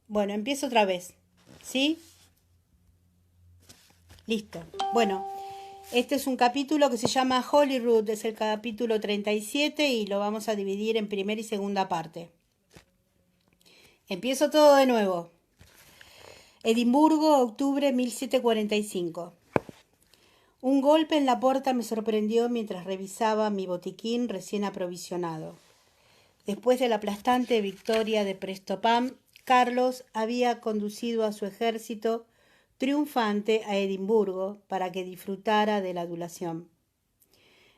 Bueno, empiezo otra vez. ¿Sí? Listo. Bueno, este es un capítulo que se llama Holyrood, es el capítulo 37 y lo vamos a dividir en primera y segunda parte. Empiezo todo de nuevo. Edimburgo, octubre 1745. Un golpe en la puerta me sorprendió mientras revisaba mi botiquín recién aprovisionado. Después de la aplastante victoria de Prestopam, Carlos había conducido a su ejército triunfante a Edimburgo para que disfrutara de la adulación.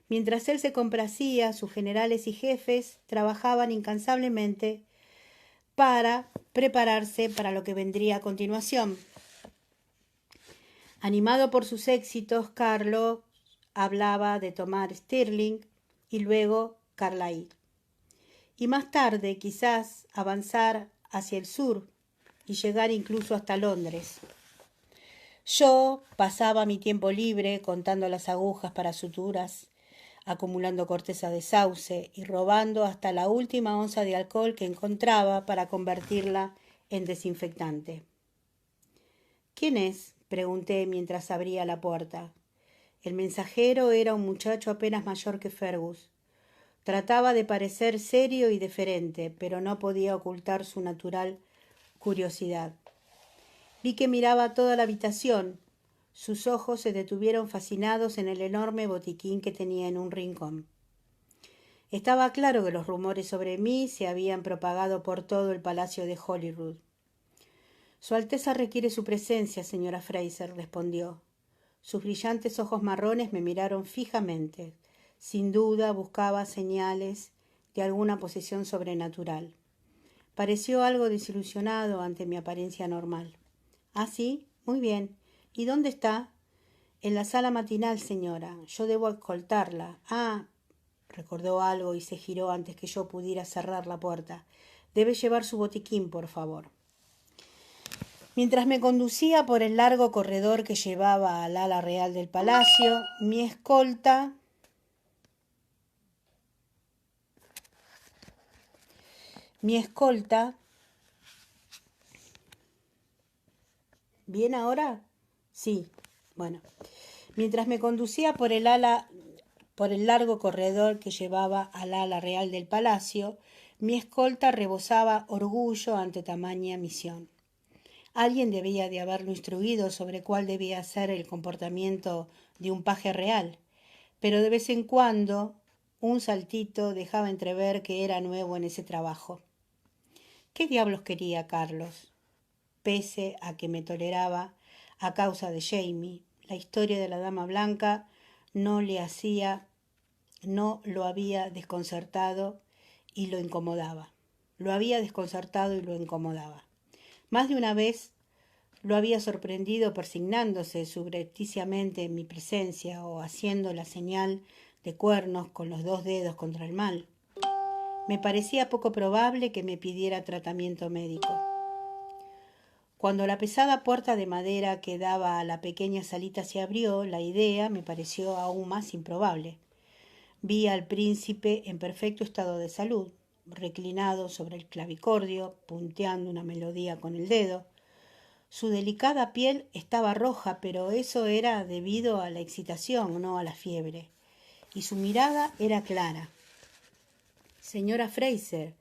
Mientras él se complacía, sus generales y jefes trabajaban incansablemente para prepararse para lo que vendría a continuación. Animado por sus éxitos, Carlos hablaba de tomar Stirling y luego Carlisle. Y más tarde, quizás, avanzar hacia el sur y llegar incluso hasta Londres. Yo pasaba mi tiempo libre contando las agujas para suturas, acumulando corteza de sauce y robando hasta la última onza de alcohol que encontraba para convertirla en desinfectante. ¿Quién es?, pregunté mientras abría la puerta. El mensajero era un muchacho apenas mayor que Fergus. Trataba de parecer serio y deferente, pero no podía ocultar su natural curiosidad. Vi que miraba toda la habitación. Sus ojos se detuvieron fascinados en el enorme botiquín que tenía en un rincón. Estaba claro que los rumores sobre mí se habían propagado por todo el palacio de Holyrood. Su Alteza requiere su presencia, señora Fraser, respondió. Sus brillantes ojos marrones me miraron fijamente. Sin duda buscaba señales de alguna posesión sobrenatural. Pareció algo desilusionado ante mi apariencia normal. «Ah, sí, muy bien. ¿Y dónde está?» «En la sala matinal, señora. Yo debo escoltarla». «Ah», recordó algo y se giró antes que yo pudiera cerrar la puerta. «Debe llevar su botiquín, por favor». Mientras me conducía por el largo corredor que llevaba al ala real del palacio, mi escolta ¿Bien ahora? Sí. Bueno. Mientras me conducía por el largo corredor que llevaba al ala real del palacio, mi escolta rebosaba orgullo ante tamaña misión. Alguien debía de haberlo instruido sobre cuál debía ser el comportamiento de un paje real, pero de vez en cuando un saltito dejaba entrever que era nuevo en ese trabajo. ¿Qué diablos quería Carlos? Pese a que me toleraba a causa de Jamie, la historia de la dama blanca no lo había desconcertado y lo incomodaba. Más de una vez lo había sorprendido persignándose subrepticiamente en mi presencia o haciendo la señal de cuernos con los 2 dedos contra el mal. Me parecía poco probable que me pidiera tratamiento médico. Cuando la pesada puerta de madera que daba a la pequeña salita se abrió, la idea me pareció aún más improbable. Vi al príncipe en perfecto estado de salud, reclinado sobre el clavicordio, punteando una melodía con el dedo. Su delicada piel estaba roja, pero eso era debido a la excitación, no a la fiebre. Y su mirada era clara. «Señora Fraser,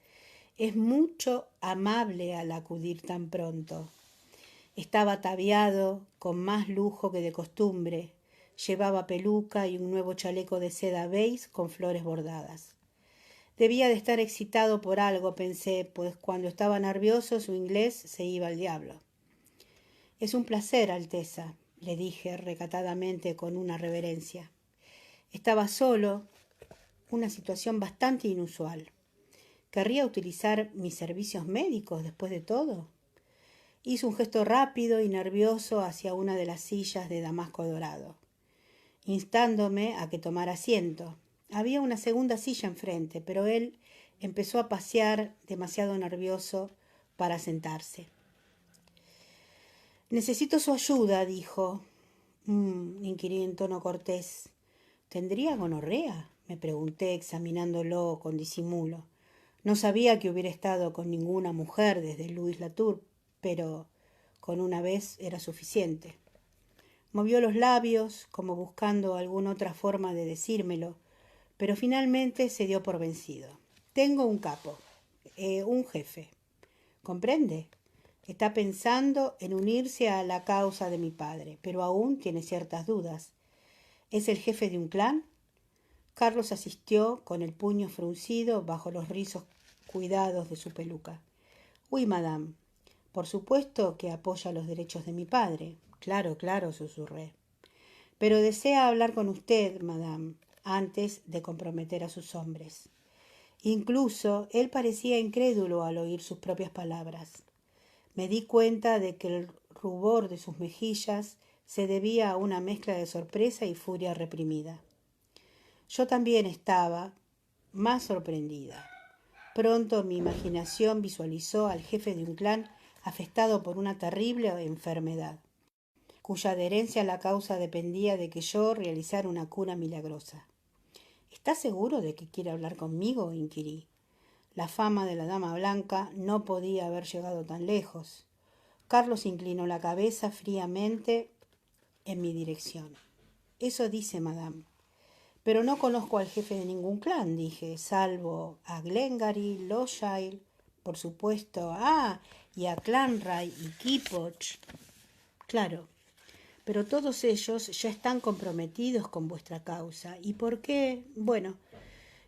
es mucho amable al acudir tan pronto». Estaba ataviado con más lujo que de costumbre. Llevaba peluca y un nuevo chaleco de seda beige con flores bordadas. Debía de estar excitado por algo, pensé, pues cuando estaba nervioso su inglés se iba al diablo. «Es un placer, Alteza», le dije recatadamente con una reverencia. Estaba solo, una situación bastante inusual. ¿Querría utilizar mis servicios médicos después de todo? Hizo un gesto rápido y nervioso hacia una de las sillas de damasco dorado, instándome a que tomara asiento. Había una segunda silla enfrente, pero él empezó a pasear demasiado nervioso para sentarse. «Necesito su ayuda», dijo. Inquirí en tono cortés. «¿Tendría gonorrea?», me pregunté examinándolo con disimulo. No sabía que hubiera estado con ninguna mujer desde Louis Latour. pero con una vez era suficiente. Movió los labios, como buscando alguna otra forma de decírmelo, pero finalmente se dio por vencido. Tengo un capo, un jefe. ¿Comprende? Está pensando en unirse a la causa de mi padre, pero aún tiene ciertas dudas. ¿Es el jefe de un clan? Carlos asistió con el puño fruncido bajo los rizos cuidados de su peluca. Oui, madame. Por supuesto que apoya los derechos de mi padre. Claro, claro, susurré. Pero desea hablar con usted, madame, antes de comprometer a sus hombres. Incluso él parecía incrédulo al oír sus propias palabras. Me di cuenta de que el rubor de sus mejillas se debía a una mezcla de sorpresa y furia reprimida. Yo también estaba más sorprendida. Pronto mi imaginación visualizó al jefe de un clan afectado por una terrible enfermedad, cuya adherencia a la causa dependía de que yo realizara una cura milagrosa. ¿Está seguro de que quiere hablar conmigo?, inquirí. La fama de la dama blanca no podía haber llegado tan lejos. Carlos inclinó la cabeza fríamente en mi dirección. Eso dice, madame. Pero no conozco al jefe de ningún clan, dije, salvo a Glengarry, Lothshire, por supuesto, y a Clanray y Kipoch. Claro, pero todos ellos ya están comprometidos con vuestra causa. ¿Y por qué? Bueno,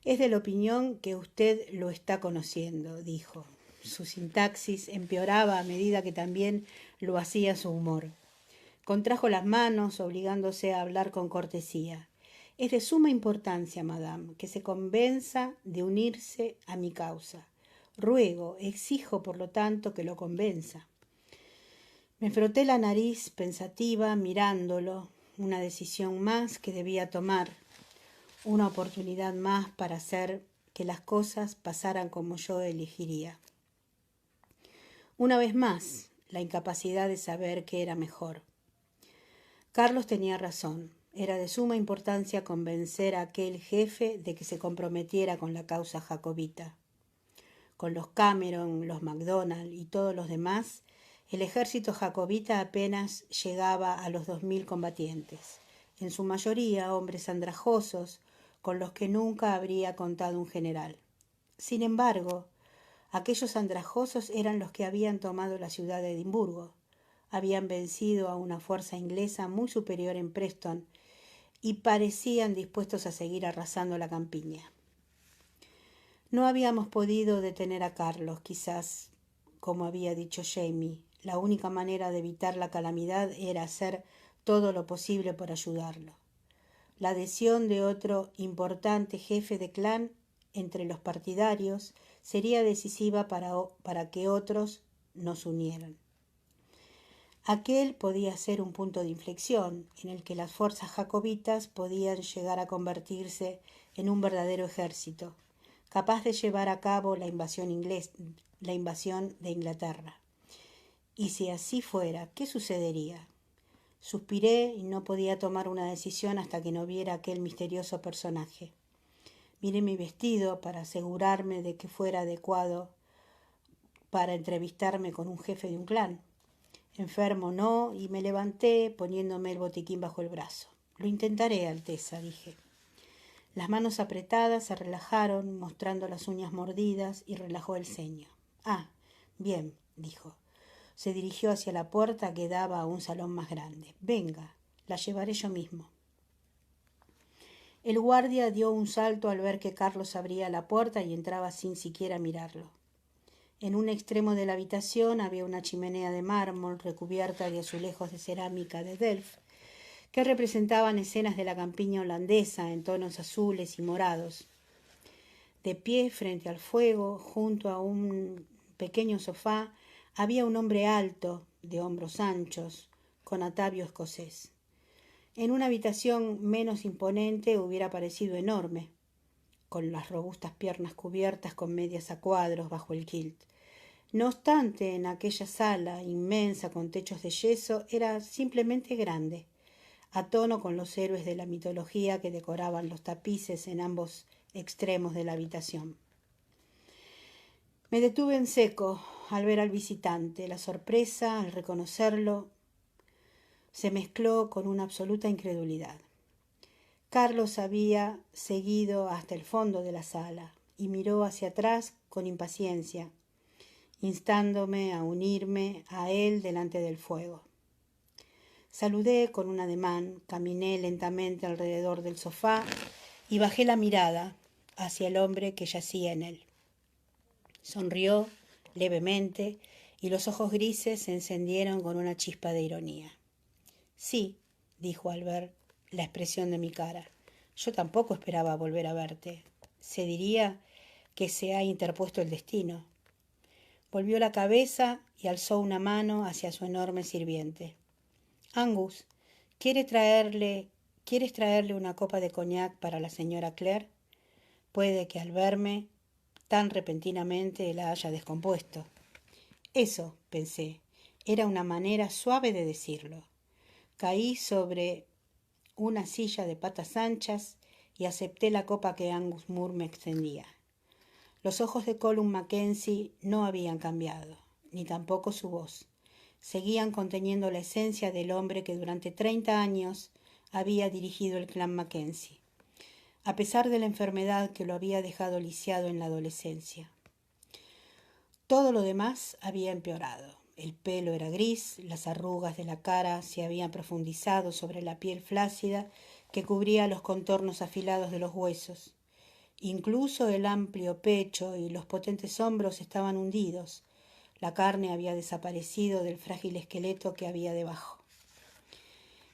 es de la opinión que usted lo está conociendo, dijo. Su sintaxis empeoraba a medida que también lo hacía su humor. Contrajo las manos, obligándose a hablar con cortesía. Es de suma importancia, madame, que se convenza de unirse a mi causa. Ruego, exijo, por lo tanto, que lo convenza. Me froté la nariz pensativa, mirándolo, una decisión más que debía tomar, una oportunidad más para hacer que las cosas pasaran como yo elegiría. Una vez más, la incapacidad de saber qué era mejor. Carlos tenía razón. Era de suma importancia convencer a aquel jefe de que se comprometiera con la causa jacobita. Con los Cameron, los MacDonald y todos los demás, el ejército jacobita apenas llegaba a los 2000 combatientes, en su mayoría hombres andrajosos, con los que nunca habría contado un general. Sin embargo, aquellos andrajosos eran los que habían tomado la ciudad de Edimburgo, habían vencido a una fuerza inglesa muy superior en Preston y parecían dispuestos a seguir arrasando la campiña. No habíamos podido detener a Carlos, quizás, como había dicho Jamie. La única manera de evitar la calamidad era hacer todo lo posible por ayudarlo. La adhesión de otro importante jefe de clan entre los partidarios sería decisiva para que otros nos unieran. Aquel podía ser un punto de inflexión en el que las fuerzas jacobitas podían llegar a convertirse en un verdadero ejército, capaz de llevar a cabo la invasión de Inglaterra. Y si así fuera, ¿qué sucedería? Suspiré y no podía tomar una decisión hasta que no viera aquel misterioso personaje. Miré mi vestido para asegurarme de que fuera adecuado para entrevistarme con un jefe de un clan. Enfermo no, y me levanté poniéndome el botiquín bajo el brazo. Lo intentaré, Alteza, dije. Las manos apretadas se relajaron, mostrando las uñas mordidas, y relajó el ceño. Bien, dijo. Se dirigió hacia la puerta que daba a un salón más grande. Venga, la llevaré yo mismo. El guardia dio un salto al ver que Carlos abría la puerta y entraba sin siquiera mirarlo. En un extremo de la habitación había una chimenea de mármol recubierta de azulejos de cerámica de Delft, que representaban escenas de la campiña holandesa en tonos azules y morados. De pie frente al fuego, junto a un pequeño sofá, había un hombre alto, de hombros anchos, con atavio escocés. En una habitación menos imponente hubiera parecido enorme, con las robustas piernas cubiertas con medias a cuadros bajo el kilt. No obstante, en aquella sala inmensa con techos de yeso era simplemente grande, a tono con los héroes de la mitología que decoraban los tapices en ambos extremos de la habitación. Me detuve en seco al ver al visitante. La sorpresa al reconocerlo se mezcló con una absoluta incredulidad. Carlos había seguido hasta el fondo de la sala y miró hacia atrás con impaciencia, instándome a unirme a él delante del fuego. Saludé con un ademán, caminé lentamente alrededor del sofá y bajé la mirada hacia el hombre que yacía en él. Sonrió levemente y los ojos grises se encendieron con una chispa de ironía. Sí, dijo al ver la expresión de mi cara. Yo tampoco esperaba volver a verte. Se diría que se ha interpuesto el destino. Volvió la cabeza y alzó una mano hacia su enorme sirviente. Angus, ¿quieres traerle una copa de coñac para la señora Claire? Puede que al verme tan repentinamente la haya descompuesto. Eso, pensé, era una manera suave de decirlo. Caí sobre una silla de patas anchas y acepté la copa que Angus Moore me extendía. Los ojos de Colum Mackenzie no habían cambiado, ni tampoco su voz. Seguían conteniendo la esencia del hombre que durante 30 años había dirigido el clan Mackenzie, a pesar de la enfermedad que lo había dejado lisiado en la adolescencia. Todo lo demás había empeorado. El pelo era gris, las arrugas de la cara se habían profundizado sobre la piel flácida que cubría los contornos afilados de los huesos. Incluso el amplio pecho y los potentes hombros estaban hundidos. La carne había desaparecido del frágil esqueleto que había debajo.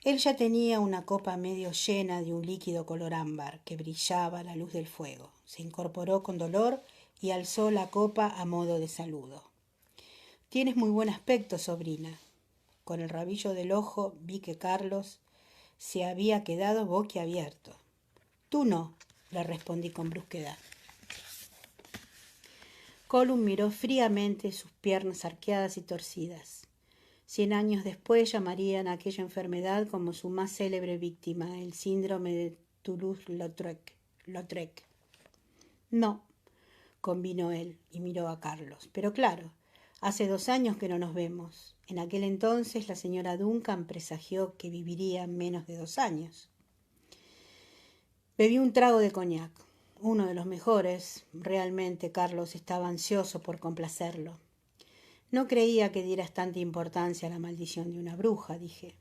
Él ya tenía una copa medio llena de un líquido color ámbar que brillaba a la luz del fuego. Se incorporó con dolor y alzó la copa a modo de saludo. «Tienes muy buen aspecto, sobrina». Con el rabillo del ojo vi que Carlos se había quedado boquiabierto. «Tú no», le respondí con brusquedad. Colum miró fríamente sus piernas arqueadas y torcidas. 100 años después llamarían a aquella enfermedad como su más célebre víctima, el síndrome de Toulouse-Lautrec. «No», convino él y miró a Carlos. «Pero claro, hace 2 años que no nos vemos. En aquel entonces la señora Duncan presagió que viviría menos de 2 años». Bebí un trago de coñac, uno de los mejores. Realmente Carlos estaba ansioso por complacerlo. «No creía que dieras tanta importancia a la maldición de una bruja», dije.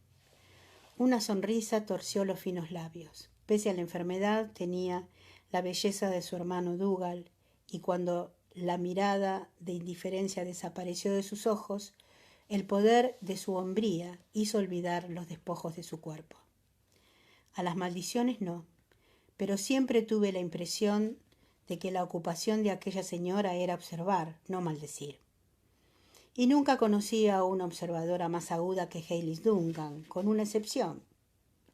Una sonrisa torció los finos labios. Pese a la enfermedad, tenía la belleza de su hermano Dougal, y cuando la mirada de indiferencia desapareció de sus ojos, el poder de su hombría hizo olvidar los despojos de su cuerpo. A las maldiciones no, pero siempre tuve la impresión de que la ocupación de aquella señora era observar, no maldecir. Y nunca conocí a una observadora más aguda que Haylis Duncan, con una excepción.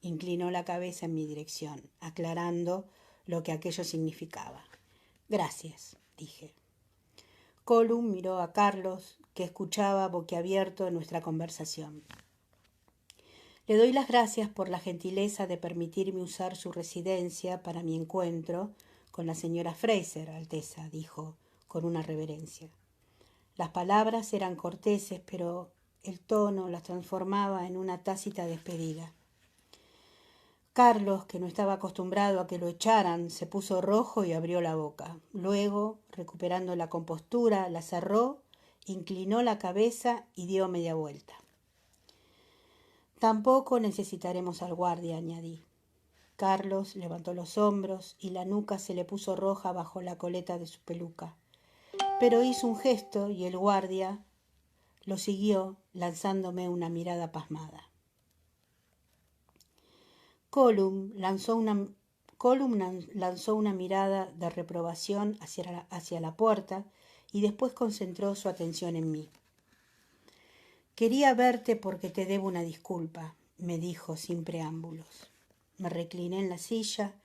Inclinó la cabeza en mi dirección, aclarando lo que aquello significaba. «Gracias», dije. Colum miró a Carlos, que escuchaba boquiabierto nuestra conversación. «Le doy las gracias por la gentileza de permitirme usar su residencia para mi encuentro con la señora Fraser, Alteza», dijo con una reverencia. Las palabras eran corteses, pero el tono las transformaba en una tácita despedida. Carlos, que no estaba acostumbrado a que lo echaran, se puso rojo y abrió la boca. Luego, recuperando la compostura, la cerró, inclinó la cabeza y dio media vuelta. «Tampoco necesitaremos al guardia», añadí. Carlos levantó los hombros y la nuca se le puso roja bajo la coleta de su peluca. Pero hizo un gesto y el guardia lo siguió, lanzándome una mirada pasmada. Colum lanzó una mirada de reprobación hacia la puerta y después concentró su atención en mí. «Quería verte porque te debo una disculpa», me dijo sin preámbulos. Me recliné en la silla,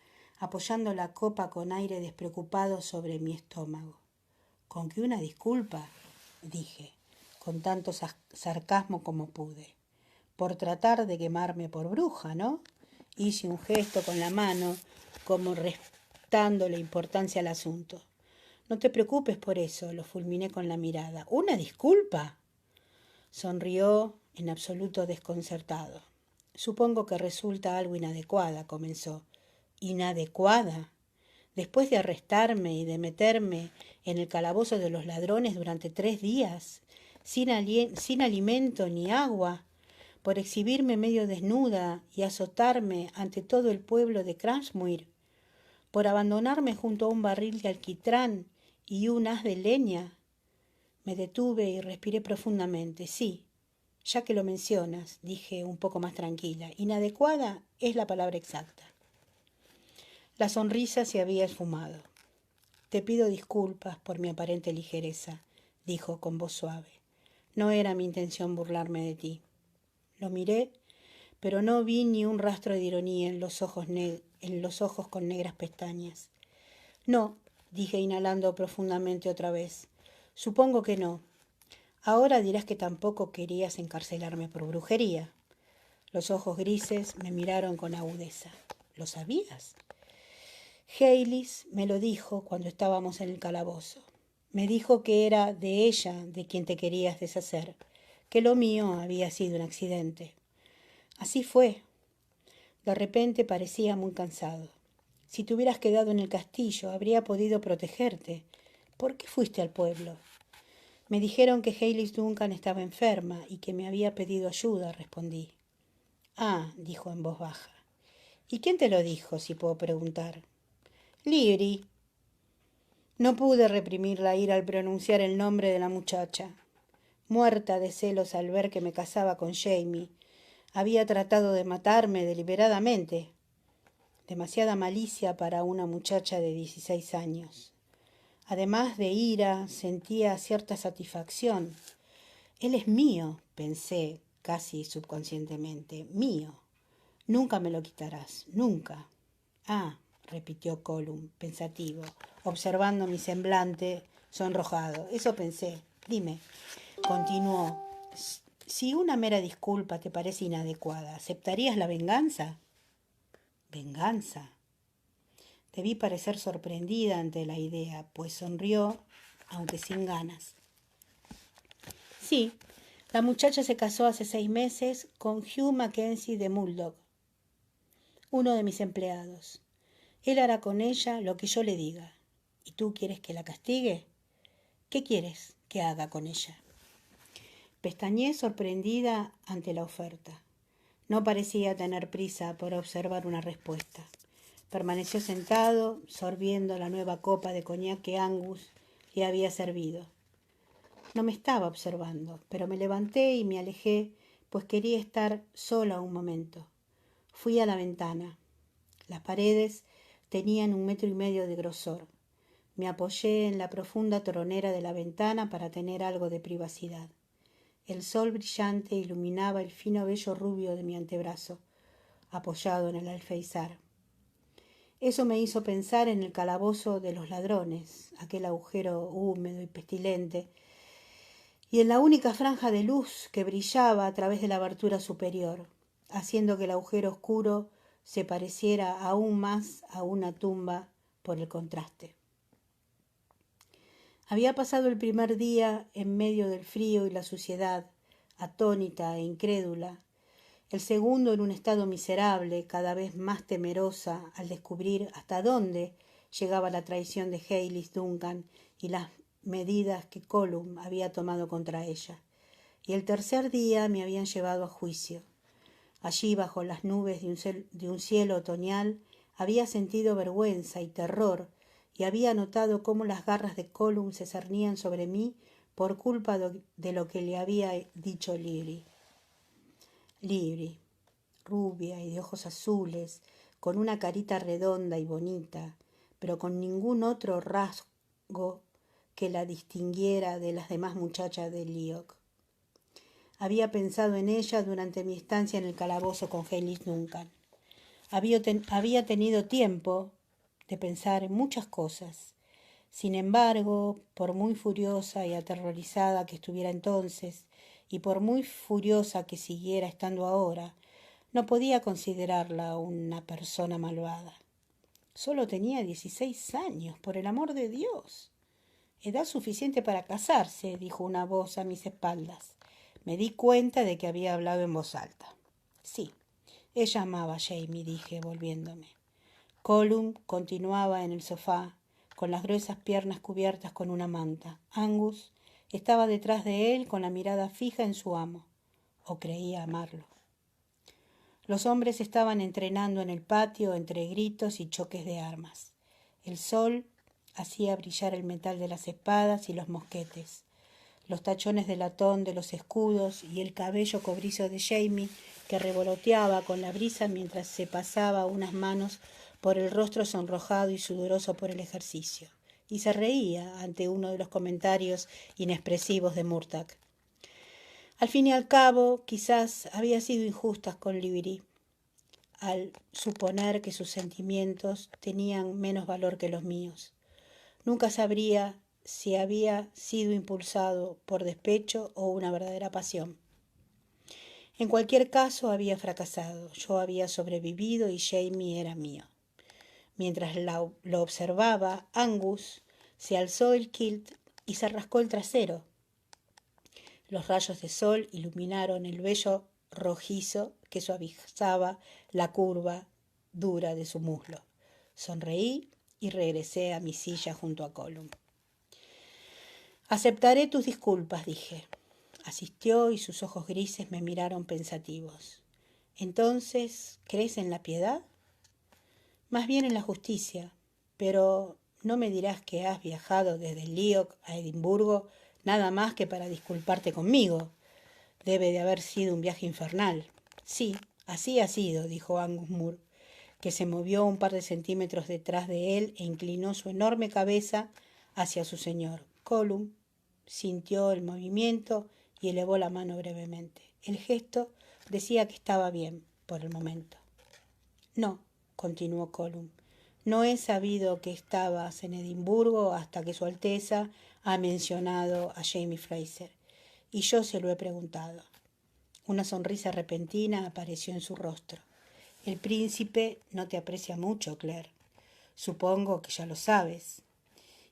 apoyando la copa con aire despreocupado sobre mi estómago. «¿Con qué una disculpa?», dije, con tanto sarcasmo como pude. «Por tratar de quemarme por bruja, ¿no?». Hice un gesto con la mano, como restándole importancia al asunto. No te preocupes por eso, lo fulminé con la mirada. ¿Una disculpa? Sonrió en absoluto desconcertado. Supongo que resulta algo inadecuada, comenzó. ¿Inadecuada? Después de arrestarme y de meterme en el calabozo de los ladrones durante 3 días, sin alimento ni agua, por exhibirme medio desnuda y azotarme ante todo el pueblo de Cransmuir, por abandonarme junto a un barril de alquitrán y un haz de leña. Me detuve y respiré profundamente. Sí, ya que lo mencionas, dije un poco más tranquila, inadecuada es la palabra exacta. La sonrisa se había esfumado. Te pido disculpas por mi aparente ligereza, dijo con voz suave. No era mi intención burlarme de ti. Lo miré, pero no vi ni un rastro de ironía en los ojos con negras pestañas. No, dije inhalando profundamente otra vez. Supongo que no. Ahora dirás que tampoco querías encarcelarme por brujería. Los ojos grises me miraron con agudeza. ¿Lo sabías? Haylis me lo dijo cuando estábamos en el calabozo. Me dijo que era de ella de quien te querías deshacer, que lo mío había sido un accidente. Así fue. De repente parecía muy cansado. Si te hubieras quedado en el castillo, habría podido protegerte. ¿Por qué fuiste al pueblo? Me dijeron que Haylis Duncan estaba enferma y que me había pedido ayuda, respondí. Ah, dijo en voz baja. ¿Y quién te lo dijo, si puedo preguntar? Livry. No pude reprimir la ira al pronunciar el nombre de la muchacha. Muerta de celos al ver que me casaba con Jamie, había tratado de matarme deliberadamente. Demasiada malicia para una muchacha de 16 años. Además de ira, sentía cierta satisfacción. Él es mío, pensé casi subconscientemente. Mío. Nunca me lo quitarás, nunca. Ah, repitió Colum, pensativo, observando mi semblante sonrojado. Eso pensé. Dime, continuó. Si una mera disculpa te parece inadecuada, ¿aceptarías la venganza? ¿Venganza? Debí parecer sorprendida ante la idea, pues sonrió, aunque sin ganas. Sí, la muchacha se casó hace 6 meses con Hugh Mackenzie de Muldock, uno de mis empleados. Él hará con ella lo que yo le diga. ¿Y tú quieres que la castigue? ¿Qué quieres que haga con ella? Pestañeé sorprendida ante la oferta. No parecía tener prisa por observar una respuesta. Permaneció sentado, sorbiendo la nueva copa de coñac que Angus le había servido. No me estaba observando, pero me levanté y me alejé, pues quería estar sola un momento. Fui a la ventana. Las paredes tenían 1,5 metros de grosor. Me apoyé en la profunda tronera de la ventana para tener algo de privacidad. El sol brillante iluminaba el fino vello rubio de mi antebrazo, apoyado en el alféizar. Eso me hizo pensar en el calabozo de los ladrones, aquel agujero húmedo y pestilente, y en la única franja de luz que brillaba a través de la abertura superior, haciendo que el agujero oscuro se pareciera aún más a una tumba por el contraste. Había pasado el primer día en medio del frío y la suciedad, atónita e incrédula, el segundo en un estado miserable, cada vez más temerosa al descubrir hasta dónde llegaba la traición de Haylis Duncan y las medidas que Colum había tomado contra ella. Y el tercer día me habían llevado a juicio. Allí, bajo las nubes de un cielo otoñal, había sentido vergüenza y terror, y había notado cómo las garras de Colum se cernían sobre mí por culpa de lo que le había dicho Livry. Livry, rubia y de ojos azules, con una carita redonda y bonita, pero con ningún otro rasgo que la distinguiera de las demás muchachas de Lyok. Había pensado en ella durante mi estancia en el calabozo con Haylis Duncan. Había tenido tiempo de pensar en muchas cosas. Sin embargo, por muy furiosa y aterrorizada que estuviera entonces, y por muy furiosa que siguiera estando ahora, no podía considerarla una persona malvada. Solo tenía 16 años, por el amor de Dios. Edad suficiente para casarse, dijo una voz a mis espaldas. Me di cuenta de que había hablado en voz alta. Sí, ella amaba a Jamie, dije, volviéndome. Colum continuaba en el sofá, con las gruesas piernas cubiertas con una manta. Angus estaba detrás de él con la mirada fija en su amo, o creía amarlo. Los hombres estaban entrenando en el patio entre gritos y choques de armas. El sol hacía brillar el metal de las espadas y los mosquetes, los tachones de latón de los escudos y el cabello cobrizo de Jamie que revoloteaba con la brisa mientras se pasaba unas manos por el rostro sonrojado y sudoroso por el ejercicio, y se reía ante uno de los comentarios inexpresivos de Murtagh. Al fin y al cabo, quizás había sido injusta con Livy al suponer que sus sentimientos tenían menos valor que los míos. Nunca sabría si había sido impulsado por despecho o una verdadera pasión. En cualquier caso, había fracasado. Yo había sobrevivido y Jamie era mío. Mientras lo observaba, Angus se alzó el kilt y se rascó el trasero. Los rayos de sol iluminaron el vello rojizo que suavizaba la curva dura de su muslo. Sonreí y regresé a mi silla junto a Colum. Aceptaré tus disculpas, dije. Asistió y sus ojos grises me miraron pensativos. ¿Entonces crees en la piedad? Más bien en la justicia, pero no me dirás que has viajado desde Lyok a Edimburgo nada más que para disculparte conmigo. Debe de haber sido un viaje infernal. Sí, así ha sido, dijo Angus Moore, que se movió un par de centímetros detrás de él e inclinó su enorme cabeza hacia su señor. Colum sintió el movimiento y elevó la mano brevemente. El gesto decía que estaba bien por el momento. No, continuó Colum, no he sabido que estabas en Edimburgo hasta que Su Alteza ha mencionado a Jamie Fraser, y yo se lo he preguntado. Una sonrisa repentina apareció en su rostro. El príncipe no te aprecia mucho, Claire. Supongo que ya lo sabes.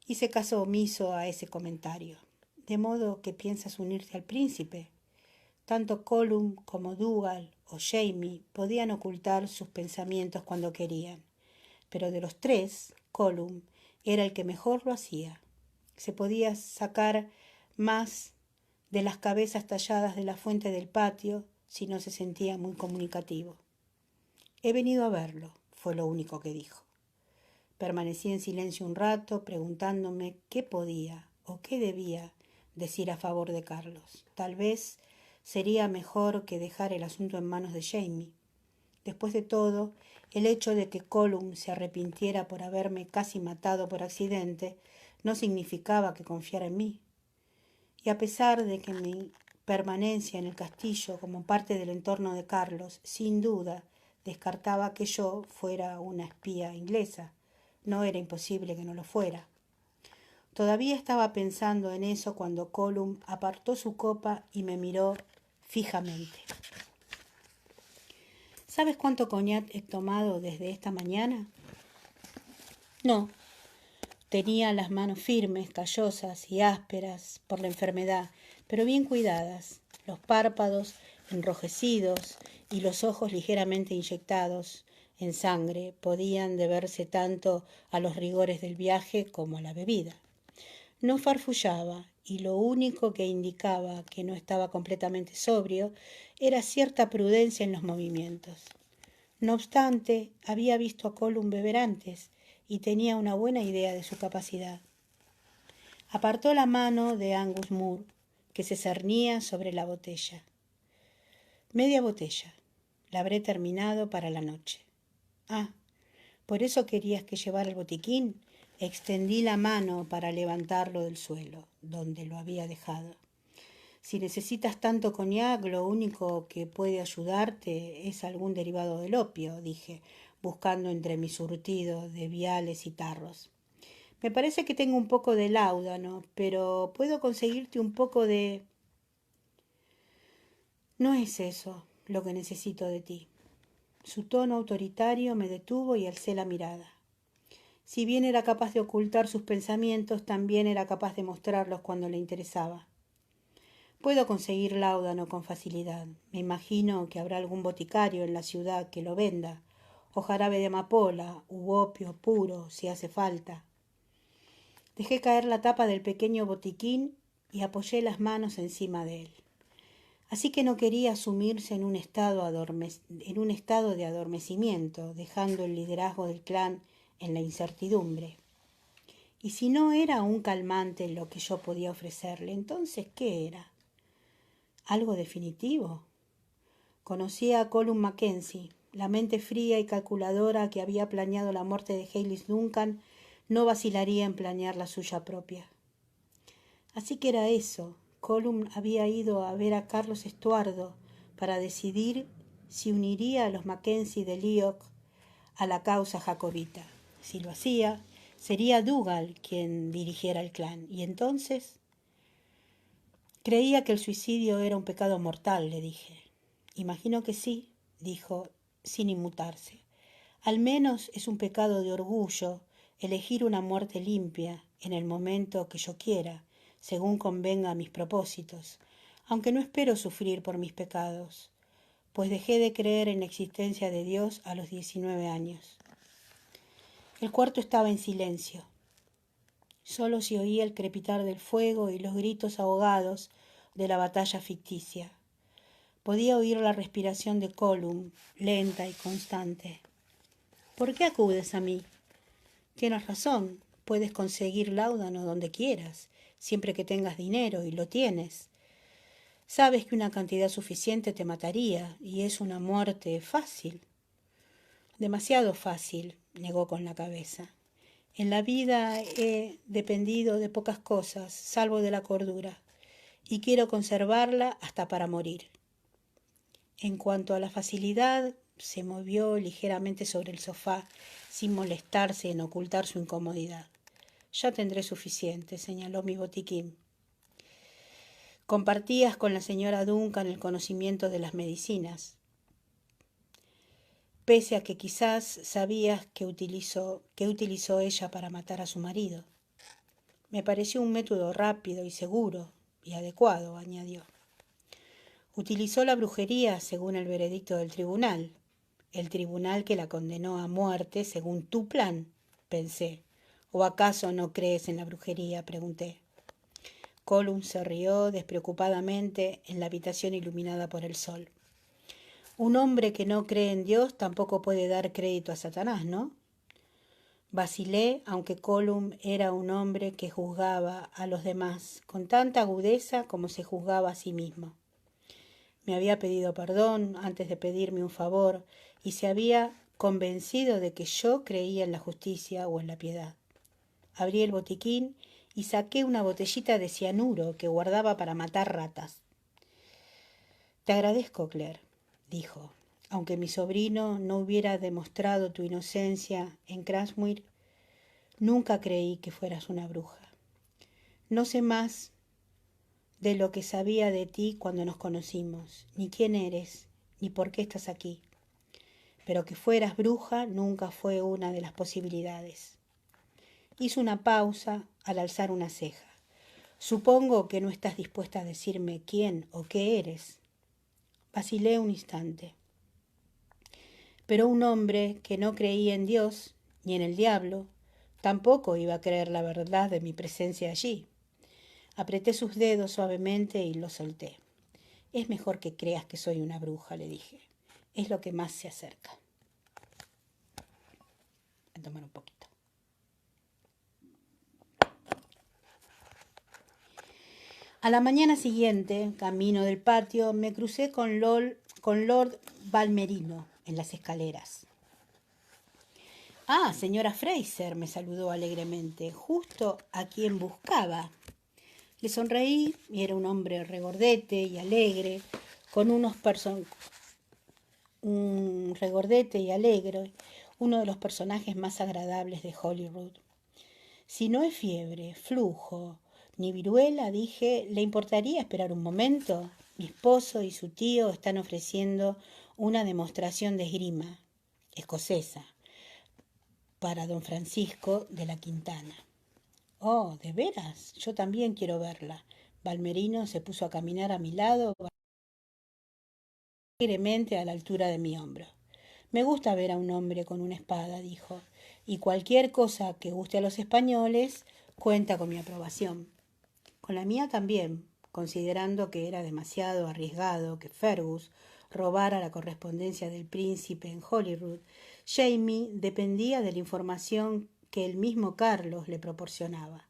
Hice caso omiso a ese comentario. ¿De modo que piensas unirte al príncipe? Tanto Colum como Dougal o Jamie podían ocultar sus pensamientos cuando querían, pero de los tres, Colum era el que mejor lo hacía. Se podía sacar más de las cabezas talladas de la fuente del patio si no se sentía muy comunicativo. He venido a verlo, fue lo único que dijo. Permanecí en silencio un rato, preguntándome qué podía o qué debía decir a favor de Carlos. Tal vez sería mejor que dejar el asunto en manos de Jamie. Después de todo, el hecho de que Colum se arrepintiera por haberme casi matado por accidente no significaba que confiara en mí. Y a pesar de que mi permanencia en el castillo como parte del entorno de Carlos, sin duda, descartaba que yo fuera una espía inglesa, no era imposible que no lo fuera. Todavía estaba pensando en eso cuando Colum apartó su copa y me miró fijamente. ¿Sabes cuánto coñac he tomado desde esta mañana? No. Tenía las manos firmes, callosas y ásperas por la enfermedad, pero bien cuidadas, los párpados enrojecidos y los ojos ligeramente inyectados en sangre podían deberse tanto a los rigores del viaje como a la bebida. No farfullaba, y lo único que indicaba que no estaba completamente sobrio era cierta prudencia en los movimientos. No obstante, había visto a Colum beber antes y tenía una buena idea de su capacidad. Apartó la mano de Angus Moore, que se cernía sobre la botella. Media botella. La habré terminado para la noche. Ah, ¿por eso querías que llevara el botiquín? Extendí la mano para levantarlo del suelo, donde lo había dejado. Si necesitas tanto coñac, lo único que puede ayudarte es algún derivado del opio, dije, buscando entre mi surtido de viales y tarros. Me parece que tengo un poco de láudano, pero puedo conseguirte un poco de... No es eso lo que necesito de ti. Su tono autoritario me detuvo y alcé la mirada. Si bien era capaz de ocultar sus pensamientos, también era capaz de mostrarlos cuando le interesaba. Puedo conseguir láudano con facilidad. Me imagino que habrá algún boticario en la ciudad que lo venda, o jarabe de amapola, u opio puro, si hace falta. Dejé caer la tapa del pequeño botiquín y apoyé las manos encima de él. Así que no quería sumirse en un estado de adormecimiento, dejando el liderazgo del clan en la incertidumbre. Y si no era un calmante lo que yo podía ofrecerle, entonces ¿qué era? ¿Algo definitivo? Conocía a Colum Mackenzie. La mente fría y calculadora que había planeado la muerte de Haylis Duncan no vacilaría en planear la suya propia. Así que era eso. Colum había ido a ver a Carlos Estuardo para decidir si uniría a los Mackenzie de Lyok a la causa jacobita. Si lo hacía, sería Dougal quien dirigiera el clan. Y entonces... Creía que el suicidio era un pecado mortal, le dije. Imagino que sí, dijo, sin inmutarse. Al menos es un pecado de orgullo elegir una muerte limpia en el momento que yo quiera, según convenga a mis propósitos, aunque no espero sufrir por mis pecados, pues dejé de creer en la existencia de Dios a los 19 años. El cuarto estaba en silencio. Solo se oía el crepitar del fuego y los gritos ahogados de la batalla ficticia. Podía oír la respiración de Colum, lenta y constante. ¿Por qué acudes a mí? Tienes razón, puedes conseguir láudano donde quieras, siempre que tengas dinero, y lo tienes. Sabes que una cantidad suficiente te mataría, y es una muerte fácil. Demasiado fácil, negó con la cabeza. En la vida he dependido de pocas cosas, salvo de la cordura, y quiero conservarla hasta para morir. En cuanto a la facilidad, se movió ligeramente sobre el sofá, sin molestarse en ocultar su incomodidad. Ya tendré suficiente, señaló mi botiquín. Compartías con la señora Duncan el conocimiento de las medicinas, pese a que quizás sabías que utilizó ella para matar a su marido. Me pareció un método rápido y seguro y adecuado, añadió. Utilizó la brujería según el veredicto del tribunal, el tribunal que la condenó a muerte según tu plan, pensé. ¿O acaso no crees en la brujería?, pregunté. Colum se rió despreocupadamente en la habitación iluminada por el sol. Un hombre que no cree en Dios tampoco puede dar crédito a Satanás, ¿no? Vacilé, aunque Colum era un hombre que juzgaba a los demás con tanta agudeza como se juzgaba a sí mismo. Me había pedido perdón antes de pedirme un favor y se había convencido de que yo creía en la justicia o en la piedad. Abrí el botiquín y saqué una botellita de cianuro que guardaba para matar ratas. Te agradezco, Claire, dijo. Aunque mi sobrino no hubiera demostrado tu inocencia en Crasmuir, nunca creí que fueras una bruja. No sé más de lo que sabía de ti cuando nos conocimos, ni quién eres, ni por qué estás aquí. Pero que fueras bruja nunca fue una de las posibilidades. Hizo una pausa al alzar una ceja. Supongo que no estás dispuesta a decirme quién o qué eres. Vacilé un instante. Pero un hombre que no creía en Dios ni en el diablo tampoco iba a creer la verdad de mi presencia allí. Apreté sus dedos suavemente y los solté. Es mejor que creas que soy una bruja, le dije. Es lo que más se acerca. Voy a tomar un poquito. A la mañana siguiente, camino del patio, me crucé con Lord Balmerino en las escaleras. Ah, señora Fraser, me saludó alegremente, justo a quien buscaba. Le sonreí y era un hombre regordete y alegre, con un regordete y alegre, uno de los personajes más agradables de Holyrood. Si no es fiebre, flujo, ni viruela, dije, ¿le importaría esperar un momento? Mi esposo y su tío están ofreciendo una demostración de esgrima escocesa para don Francisco de la Quintana. Oh, ¿de veras? Yo también quiero verla. Valmerino se puso a caminar a mi lado, alegremente a la altura de mi hombro. Me gusta ver a un hombre con una espada, dijo, y cualquier cosa que guste a los españoles cuenta con mi aprobación. Con la mía también, considerando que era demasiado arriesgado que Fergus robara la correspondencia del príncipe en Holyrood. Jamie dependía de la información que el mismo Carlos le proporcionaba.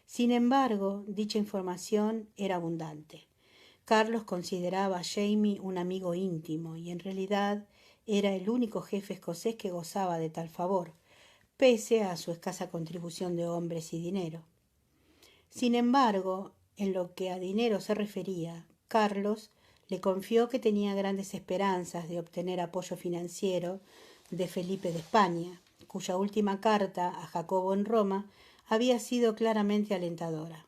Sin embargo, dicha información era abundante. Carlos consideraba a Jamie un amigo íntimo y en realidad era el único jefe escocés que gozaba de tal favor, pese a su escasa contribución de hombres y dinero. Sin embargo, en lo que a dinero se refería, Carlos le confió que tenía grandes esperanzas de obtener apoyo financiero de Felipe de España, cuya última carta a Jacobo en Roma había sido claramente alentadora.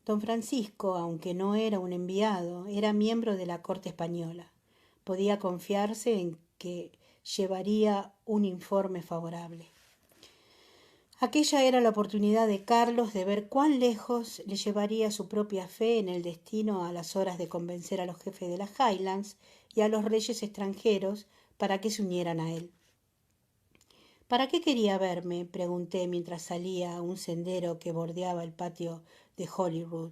Don Francisco, aunque no era un enviado, era miembro de la corte española. Podía confiarse en que llevaría un informe favorable. Aquella era la oportunidad de Carlos de ver cuán lejos le llevaría su propia fe en el destino a las horas de convencer a los jefes de las Highlands y a los reyes extranjeros para que se unieran a él. ¿Para qué quería verme?, pregunté mientras salía a un sendero que bordeaba el patio de Holyrood.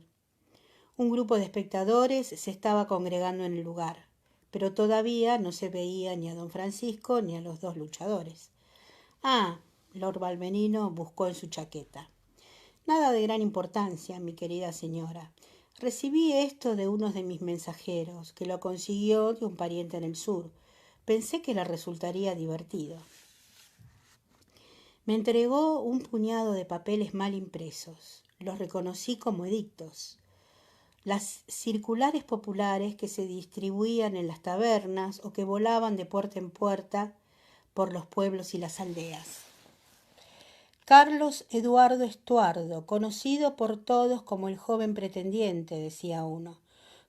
Un grupo de espectadores se estaba congregando en el lugar, pero todavía no se veía ni a don Francisco ni a los dos luchadores. Ah, Lord Valmerino buscó en su chaqueta. Nada de gran importancia, mi querida señora. Recibí esto de uno de mis mensajeros, que lo consiguió de un pariente en el sur. Pensé que le resultaría divertido. Me entregó un puñado de papeles mal impresos. Los reconocí como edictos. Las circulares populares que se distribuían en las tabernas o que volaban de puerta en puerta por los pueblos y las aldeas. Carlos Eduardo Estuardo, conocido por todos como el joven pretendiente, decía uno.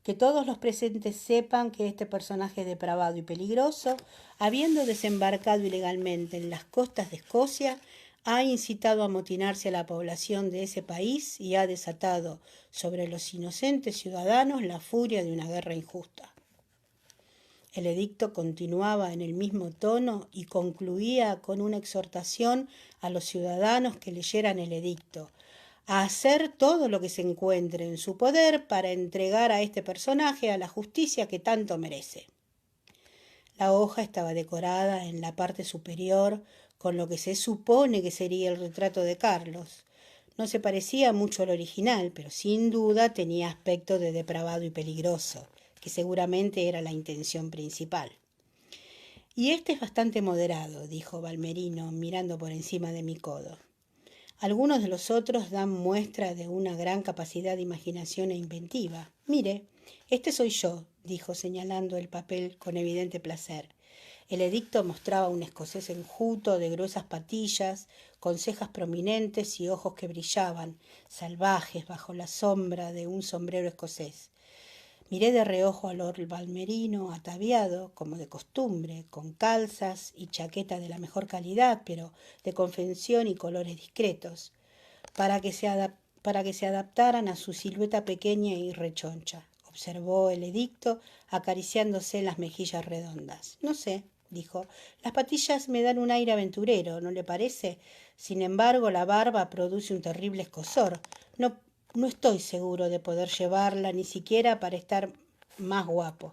Que todos los presentes sepan que este personaje depravado y peligroso, habiendo desembarcado ilegalmente en las costas de Escocia, ha incitado a amotinarse a la población de ese país y ha desatado sobre los inocentes ciudadanos la furia de una guerra injusta. El edicto continuaba en el mismo tono y concluía con una exhortación a los ciudadanos que leyeran el edicto, a hacer todo lo que se encuentre en su poder para entregar a este personaje a la justicia que tanto merece. La hoja estaba decorada en la parte superior con lo que se supone que sería el retrato de Carlos. No se parecía mucho al original, pero sin duda tenía aspecto de depravado y peligroso, que seguramente era la intención principal. Y este es bastante moderado, dijo Valmerino, mirando por encima de mi codo. Algunos de los otros dan muestra de una gran capacidad de imaginación e inventiva. Mire, este soy yo, dijo señalando el papel con evidente placer. El edicto mostraba un escocés enjuto de gruesas patillas, con cejas prominentes y ojos que brillaban, salvajes bajo la sombra de un sombrero escocés. Miré de reojo a Lord Valmerino, ataviado, como de costumbre, con calzas y chaqueta de la mejor calidad, pero de confección y colores discretos, para que se adaptaran a su silueta pequeña y rechoncha. Observó el edicto, acariciándose las mejillas redondas. No sé, dijo, las patillas me dan un aire aventurero, ¿no le parece? Sin embargo, la barba produce un terrible escozor. No estoy seguro de poder llevarla, ni siquiera para estar más guapo.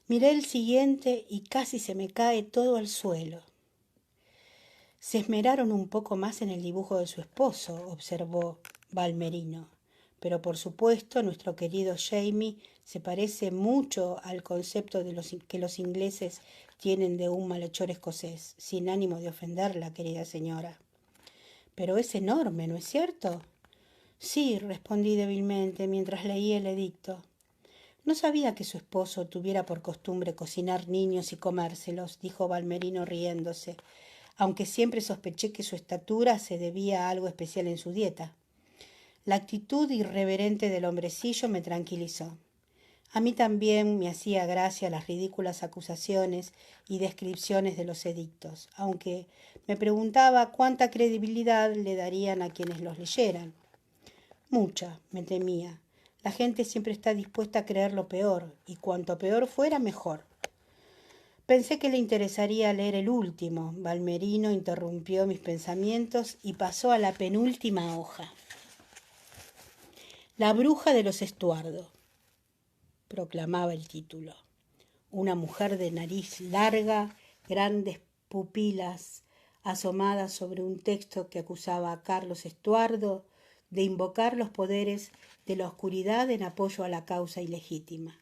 Miré el siguiente y casi se me cae todo al suelo. Se esmeraron un poco más en el dibujo de su esposo, observó Valmerino. Pero por supuesto nuestro querido Jamie se parece mucho al concepto que los ingleses tienen de un malhechor escocés, sin ánimo de ofenderla, querida señora. Pero es enorme, ¿no es cierto? Sí, respondí débilmente mientras leía el edicto. No sabía que su esposo tuviera por costumbre cocinar niños y comérselos, dijo Valmerino riéndose, aunque siempre sospeché que su estatura se debía a algo especial en su dieta. La actitud irreverente del hombrecillo me tranquilizó. A mí también me hacía gracia las ridículas acusaciones y descripciones de los edictos, aunque me preguntaba cuánta credibilidad le darían a quienes los leyeran. Mucha, me temía. La gente siempre está dispuesta a creer lo peor, y cuanto peor fuera, mejor. Pensé que le interesaría leer el último. Balmerino interrumpió mis pensamientos y pasó a la penúltima hoja. La bruja de los Estuardo, proclamaba el título. Una mujer de nariz larga, grandes pupilas asomadas sobre un texto que acusaba a Carlos Estuardo de invocar los poderes de la oscuridad en apoyo a la causa ilegítima.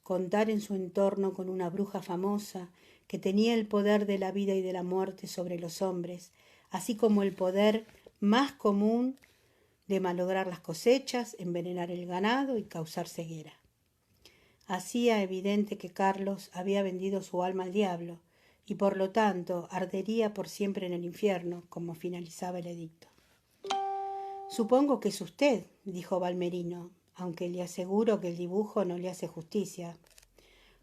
Contar en su entorno con una bruja famosa que tenía el poder de la vida y de la muerte sobre los hombres, así como el poder más común de malograr las cosechas, envenenar el ganado y causar ceguera. Hacía evidente que Carlos había vendido su alma al diablo y por lo tanto ardería por siempre en el infierno, como finalizaba el edicto. Supongo que es usted, dijo Balmerino, aunque le aseguro que el dibujo no le hace justicia.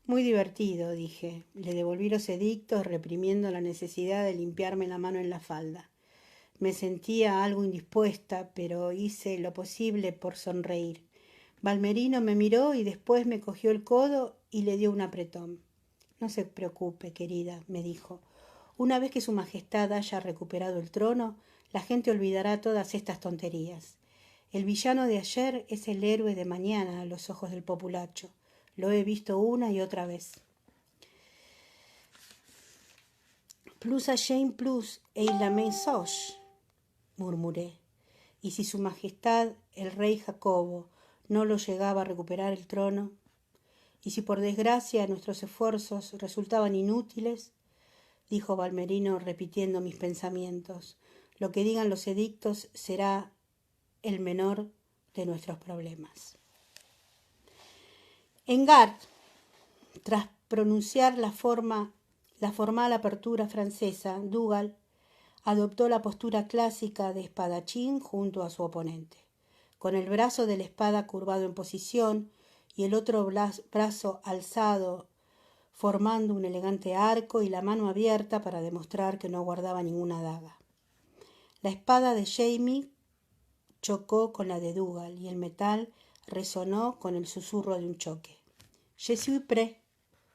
Muy divertido, dije. Le devolví los edictos reprimiendo la necesidad de limpiarme la mano en la falda. Me sentía algo indispuesta, pero hice lo posible por sonreír. Balmerino me miró y después me cogió el codo y le dio un apretón. No se preocupe, querida, me dijo. Una vez que su majestad haya recuperado el trono, la gente olvidará todas estas tonterías. El villano de ayer es el héroe de mañana a los ojos del populacho. Lo he visto una y otra vez. Plus à Jane plus et la mensonge, murmuré. Y si su majestad, el rey Jacobo, no lo llegaba a recuperar el trono, y si por desgracia nuestros esfuerzos resultaban inútiles, dijo Balmerino repitiendo mis pensamientos, lo que digan los edictos será el menor de nuestros problemas. En Gard, tras pronunciar la formal apertura francesa, Dougal adoptó la postura clásica de espadachín junto a su oponente, con el brazo de la espada curvado en posición y el otro brazo alzado, formando un elegante arco y la mano abierta para demostrar que no guardaba ninguna daga. La espada de Jamie chocó con la de Dougal y el metal resonó con el susurro de un choque. «Je suis prêt».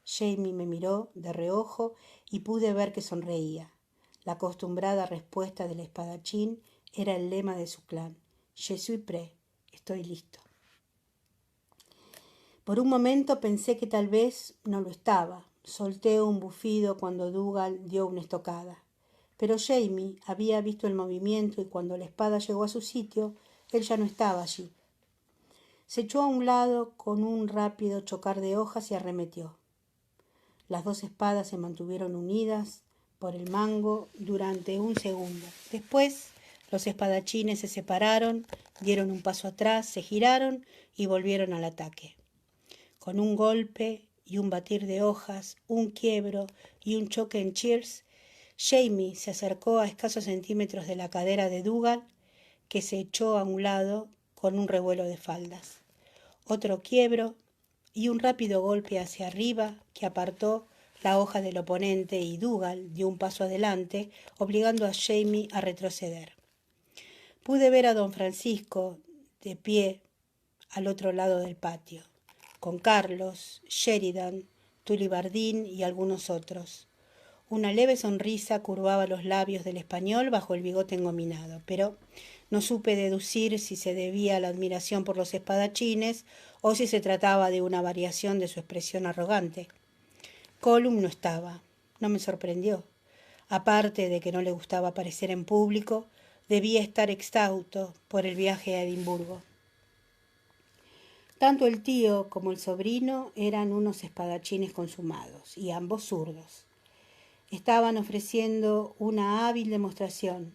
Jamie me miró de reojo y pude ver que sonreía. La acostumbrada respuesta del espadachín era el lema de su clan. «Je suis prêt». Estoy listo. Por un momento pensé que tal vez no lo estaba. Solté un bufido cuando Dougal dio una estocada. Pero Jamie había visto el movimiento y cuando la espada llegó a su sitio, él ya no estaba allí. Se echó a un lado con un rápido chocar de hojas y arremetió. Las dos espadas se mantuvieron unidas por el mango durante un segundo. Después, los espadachines se separaron, dieron un paso atrás, se giraron y volvieron al ataque. Con un golpe y un batir de hojas, un quiebro y un choque en cheers, Jamie se acercó a escasos centímetros de la cadera de Dougal, que se echó a un lado con un revuelo de faldas. Otro quiebro y un rápido golpe hacia arriba que apartó la hoja del oponente y Dougal dio un paso adelante, obligando a Jamie a retroceder. Pude ver a don Francisco de pie al otro lado del patio, con Carlos, Sheridan, Tullibardín y algunos otros. Una leve sonrisa curvaba los labios del español bajo el bigote engominado, pero no supe deducir si se debía a la admiración por los espadachines o si se trataba de una variación de su expresión arrogante. Colum no estaba. No me sorprendió. Aparte de que no le gustaba aparecer en público, debía estar exhausto por el viaje a Edimburgo. Tanto el tío como el sobrino eran unos espadachines consumados, y ambos zurdos. Estaban ofreciendo una hábil demostración.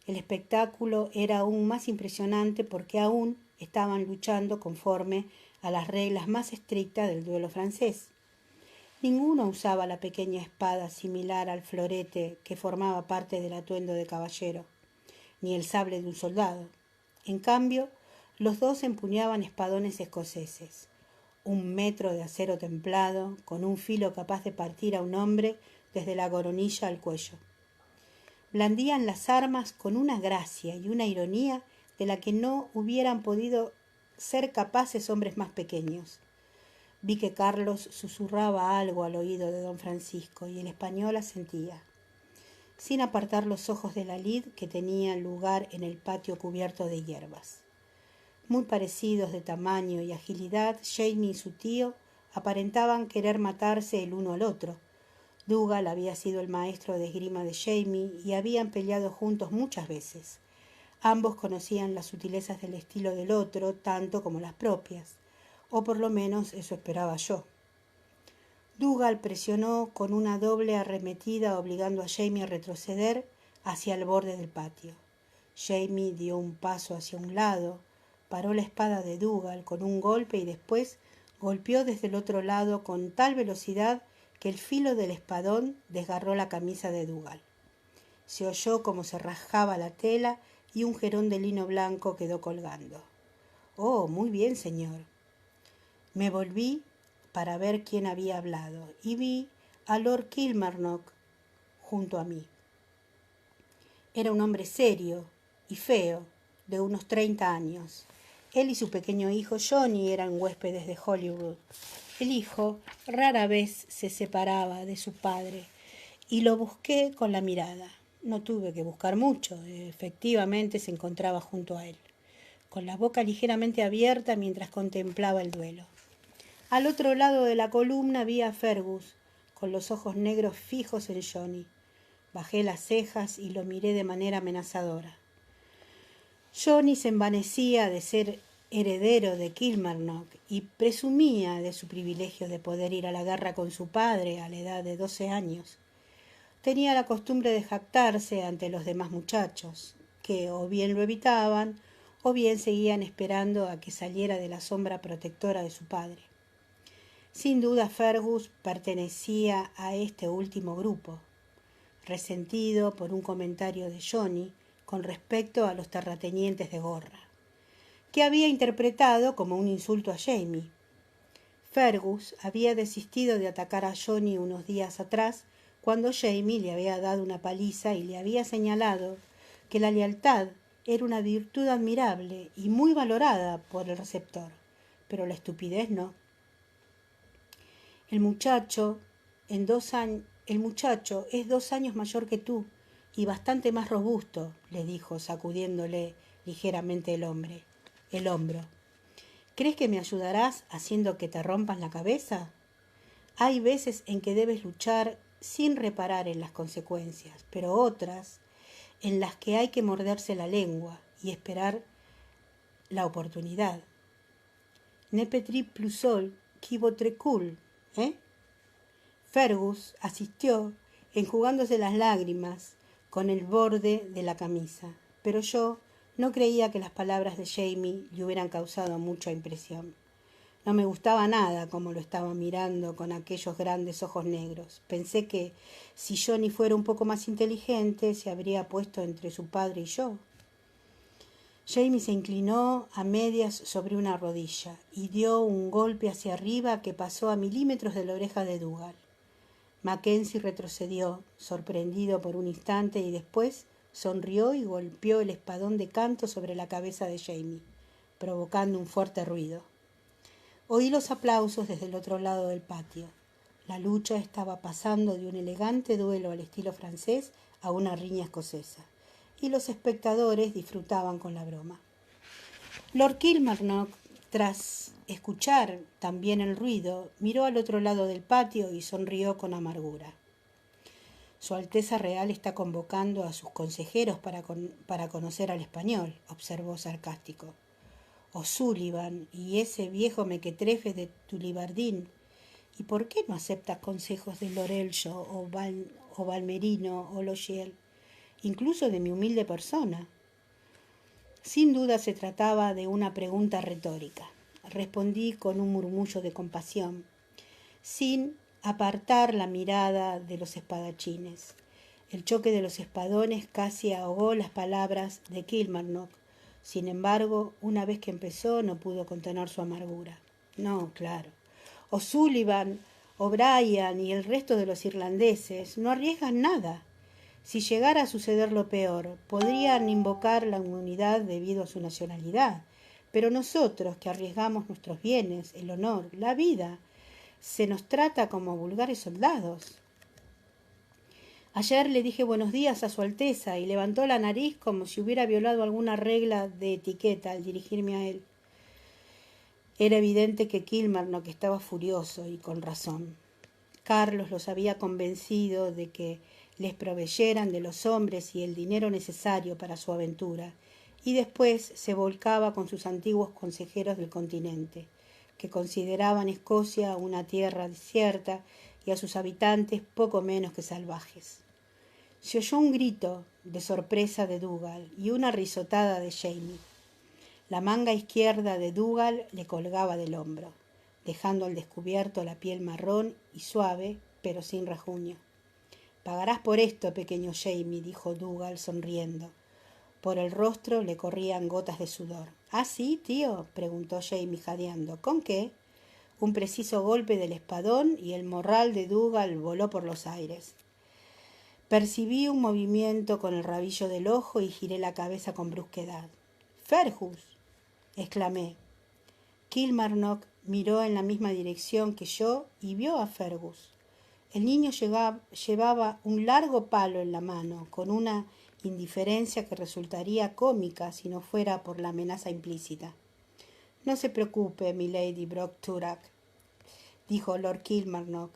El espectáculo era aún más impresionante porque aún estaban luchando conforme a las reglas más estrictas del duelo francés. Ninguno usaba la pequeña espada similar al florete que formaba parte del atuendo de caballero, ni el sable de un soldado. En cambio, los dos empuñaban espadones escoceses, 1 metro de acero templado, con un filo capaz de partir a un hombre desde la coronilla al cuello. Blandían las armas con una gracia y una ironía de la que no hubieran podido ser capaces hombres más pequeños. Vi que Carlos susurraba algo al oído de don Francisco y el español asentía, sin apartar los ojos de la lid que tenía lugar en el patio cubierto de hierbas. Muy parecidos de tamaño y agilidad, Jamie y su tío aparentaban querer matarse el uno al otro. Dougal había sido el maestro de esgrima de Jamie y habían peleado juntos muchas veces. Ambos conocían las sutilezas del estilo del otro tanto como las propias, o por lo menos eso esperaba yo. Dougal presionó con una doble arremetida obligando a Jamie a retroceder hacia el borde del patio. Jamie dio un paso hacia un lado, paró la espada de Dougal con un golpe y después golpeó desde el otro lado con tal velocidad que el filo del espadón desgarró la camisa de Dougal. Se oyó como se rasgaba la tela y un jerón de lino blanco quedó colgando. «Oh, muy bien, señor». Me volví para ver quién había hablado y vi a Lord Kilmarnock junto a mí. Era un hombre serio y feo, de unos 30 años. Él y su pequeño hijo Johnny eran huéspedes de Holyrood. El hijo rara vez se separaba de su padre y lo busqué con la mirada. No tuve que buscar mucho, efectivamente se encontraba junto a él, con la boca ligeramente abierta mientras contemplaba el duelo. Al otro lado de la columna vi a Fergus, con los ojos negros fijos en Johnny. Bajé las cejas y lo miré de manera amenazadora. Johnny se envanecía de ser heredero de Kilmarnock y presumía de su privilegio de poder ir a la guerra con su padre a la edad de 12 años. Tenía la costumbre de jactarse ante los demás muchachos, que o bien lo evitaban o bien seguían esperando a que saliera de la sombra protectora de su padre. Sin duda Fergus pertenecía a este último grupo, resentido por un comentario de Johnny con respecto a los terratenientes de gorra, que había interpretado como un insulto a Jamie. Fergus había desistido de atacar a Johnny unos días atrás cuando Jamie le había dado una paliza y le había señalado que la lealtad era una virtud admirable y muy valorada por el receptor, pero la estupidez no. El muchacho es 2 años mayor que tú y bastante más robusto, le dijo, sacudiéndole ligeramente el hombro. ¿Crees que me ayudarás haciendo que te rompas la cabeza? Hay veces en que debes luchar sin reparar en las consecuencias, pero otras en las que hay que morderse la lengua y esperar la oportunidad. Ne petit plus sol qui votre cool, ¿eh? Fergus asistió, enjugándose las lágrimas con el borde de la camisa, pero yo no creía que las palabras de Jamie le hubieran causado mucha impresión. No me gustaba nada cómo lo estaba mirando con aquellos grandes ojos negros. Pensé que si Johnny fuera un poco más inteligente, se habría puesto entre su padre y yo. Jamie se inclinó a medias sobre una rodilla y dio un golpe hacia arriba que pasó a milímetros de la oreja de Dougal. Mackenzie retrocedió, sorprendido por un instante, y después sonrió y golpeó el espadón de canto sobre la cabeza de Jamie, provocando un fuerte ruido. Oí los aplausos desde el otro lado del patio. La lucha estaba pasando de un elegante duelo al estilo francés a una riña escocesa, y los espectadores disfrutaban con la broma. Lord Kilmarnock, tras escuchar también el ruido, miró al otro lado del patio y sonrió con amargura. Su Alteza Real está convocando a sus consejeros para conocer al español, observó sarcástico. O'Sullivan y ese viejo mequetrefe de Tullibardine. ¿Y por qué no acepta consejos de Lorelso o Valmerino o Lochiel, incluso de mi humilde persona? Sin duda se trataba de una pregunta retórica. Respondí con un murmullo de compasión, sin apartar la mirada de los espadachines. El choque de los espadones casi ahogó las palabras de Kilmarnock. Sin embargo, una vez que empezó, no pudo contener su amargura. No, claro. O'Sullivan, O'Brien y el resto de los irlandeses no arriesgan nada. Si llegara a suceder lo peor, podrían invocar la inmunidad debido a su nacionalidad. Pero nosotros, que arriesgamos nuestros bienes, el honor, la vida, se nos trata como vulgares soldados. Ayer le dije buenos días a Su Alteza y levantó la nariz como si hubiera violado alguna regla de etiqueta al dirigirme a él. Era evidente que Kilmarnock estaba furioso y con razón. Carlos los había convencido de que les proveyeran de los hombres y el dinero necesario para su aventura, y después se volcaba con sus antiguos consejeros del continente, que consideraban Escocia una tierra desierta y a sus habitantes poco menos que salvajes. Se oyó un grito de sorpresa de Dougal y una risotada de Jamie. La manga izquierda de Dougal le colgaba del hombro, dejando al descubierto la piel marrón y suave, pero sin rajuño. Pagarás por esto, pequeño Jamie, dijo Dougal sonriendo. Por el rostro le corrían gotas de sudor. ¿Ah, sí, tío?, preguntó Jamie jadeando. ¿Con qué? Un preciso golpe del espadón y el morral de Dougal voló por los aires. Percibí un movimiento con el rabillo del ojo y giré la cabeza con brusquedad. —¡Fergus! —exclamé. Kilmarnock miró en la misma dirección que yo y vio a Fergus. El niño llevaba un largo palo en la mano, con una indiferencia que resultaría cómica si no fuera por la amenaza implícita. —No se preocupe, milady Brock-Turach —dijo Lord Kilmarnock—.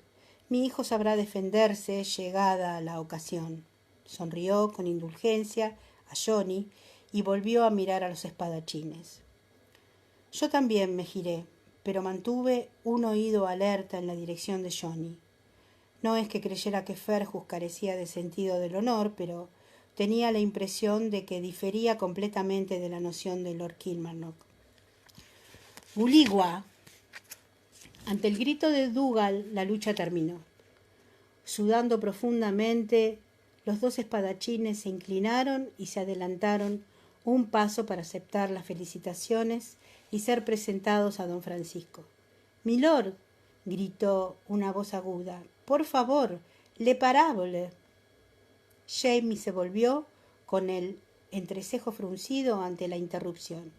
Mi hijo sabrá defenderse llegada la ocasión. Sonrió con indulgencia a Johnny y volvió a mirar a los espadachines. Yo también me giré, pero mantuve un oído alerta en la dirección de Johnny. No es que creyera que Fergus carecía de sentido del honor, pero tenía la impresión de que difería completamente de la noción de Lord Kilmarnock. —¡Buligua! Ante el grito de Dougal, la lucha terminó. Sudando profundamente, los dos espadachines se inclinaron y se adelantaron un paso para aceptar las felicitaciones y ser presentados a don Francisco. —¡Milord! —gritó una voz aguda—, por favor, le parable. Jamie se volvió con el entrecejo fruncido ante la interrupción,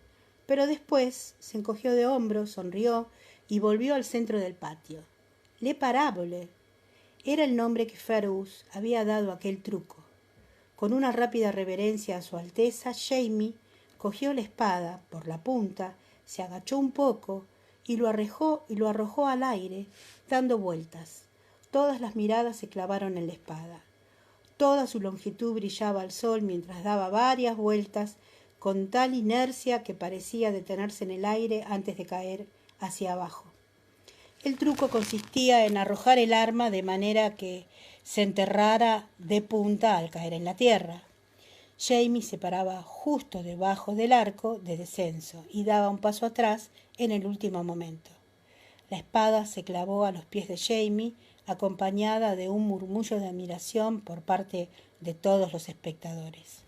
pero después se encogió de hombros, sonrió y volvió al centro del patio. Le parable era el nombre que Fergus había dado a aquel truco. Con una rápida reverencia a Su Alteza, Jamie cogió la espada por la punta, se agachó un poco y lo arrojó al aire, dando vueltas. Todas las miradas se clavaron en la espada. Toda su longitud brillaba al sol mientras daba varias vueltas con tal inercia que parecía detenerse en el aire antes de caer hacia abajo. El truco consistía en arrojar el arma de manera que se enterrara de punta al caer en la tierra. Jamie se paraba justo debajo del arco de descenso y daba un paso atrás en el último momento. La espada se clavó a los pies de Jamie, acompañada de un murmullo de admiración por parte de todos los espectadores.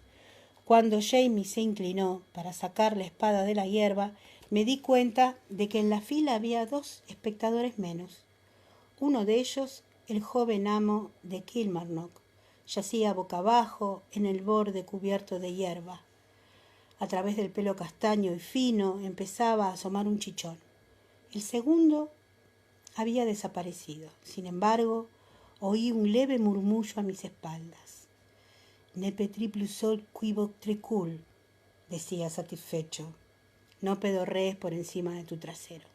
Cuando Jamie se inclinó para sacar la espada de la hierba, me di cuenta de que en la fila había 2 espectadores menos. Uno de ellos, el joven amo de Kilmarnock, yacía boca abajo en el borde cubierto de hierba. A través del pelo castaño y fino empezaba a asomar un chichón. El segundo había desaparecido. Sin embargo, oí un leve murmullo a mis espaldas. «Ne petit plus sol qui votre cul», decía satisfecho. «No pedorrees por encima de tu trasero».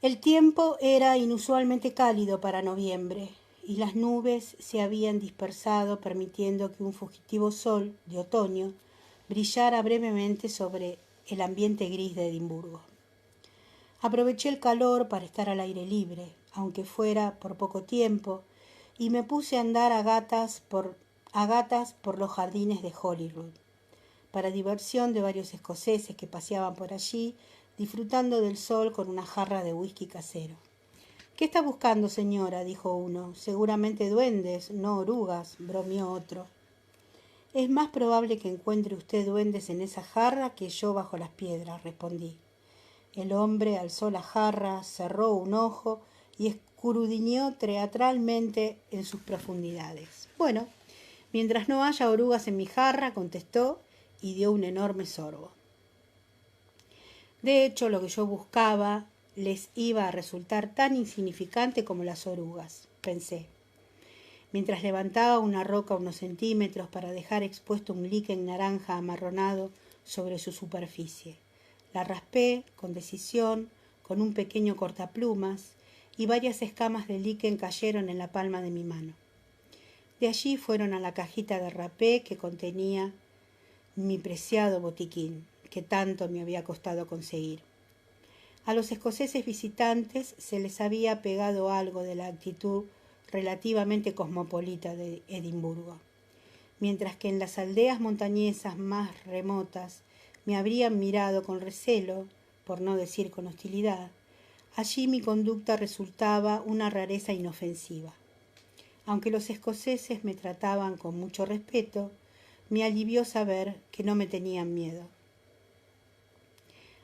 El tiempo era inusualmente cálido para noviembre y las nubes se habían dispersado, permitiendo que un fugitivo sol de otoño brillara brevemente sobre el ambiente gris de Edimburgo. Aproveché el calor para estar al aire libre, aunque fuera por poco tiempo, y me puse a andar a gatas por los jardines de Holyrood, para diversión de varios escoceses que paseaban por allí, disfrutando del sol con una jarra de whisky casero. «¿Qué está buscando, señora?», dijo uno. «Seguramente duendes, no orugas», bromeó otro. «Es más probable que encuentre usted duendes en esa jarra que yo bajo las piedras», respondí. El hombre alzó la jarra, cerró un ojo y escudriñó teatralmente en sus profundidades. Bueno, mientras no haya orugas en mi jarra, contestó y dio un enorme sorbo. De hecho, lo que yo buscaba les iba a resultar tan insignificante como las orugas, pensé, mientras levantaba una roca unos centímetros para dejar expuesto un líquen naranja amarronado sobre su superficie. La raspé con decisión, con un pequeño cortaplumas, y varias escamas de líquen cayeron en la palma de mi mano. De allí fueron a la cajita de rapé que contenía mi preciado botiquín, que tanto me había costado conseguir. A los escoceses visitantes se les había pegado algo de la actitud relativamente cosmopolita de Edimburgo, mientras que en las aldeas montañesas más remotas me habrían mirado con recelo, por no decir con hostilidad. Allí mi conducta resultaba una rareza inofensiva. Aunque los escoceses me trataban con mucho respeto, me alivió saber que no me tenían miedo.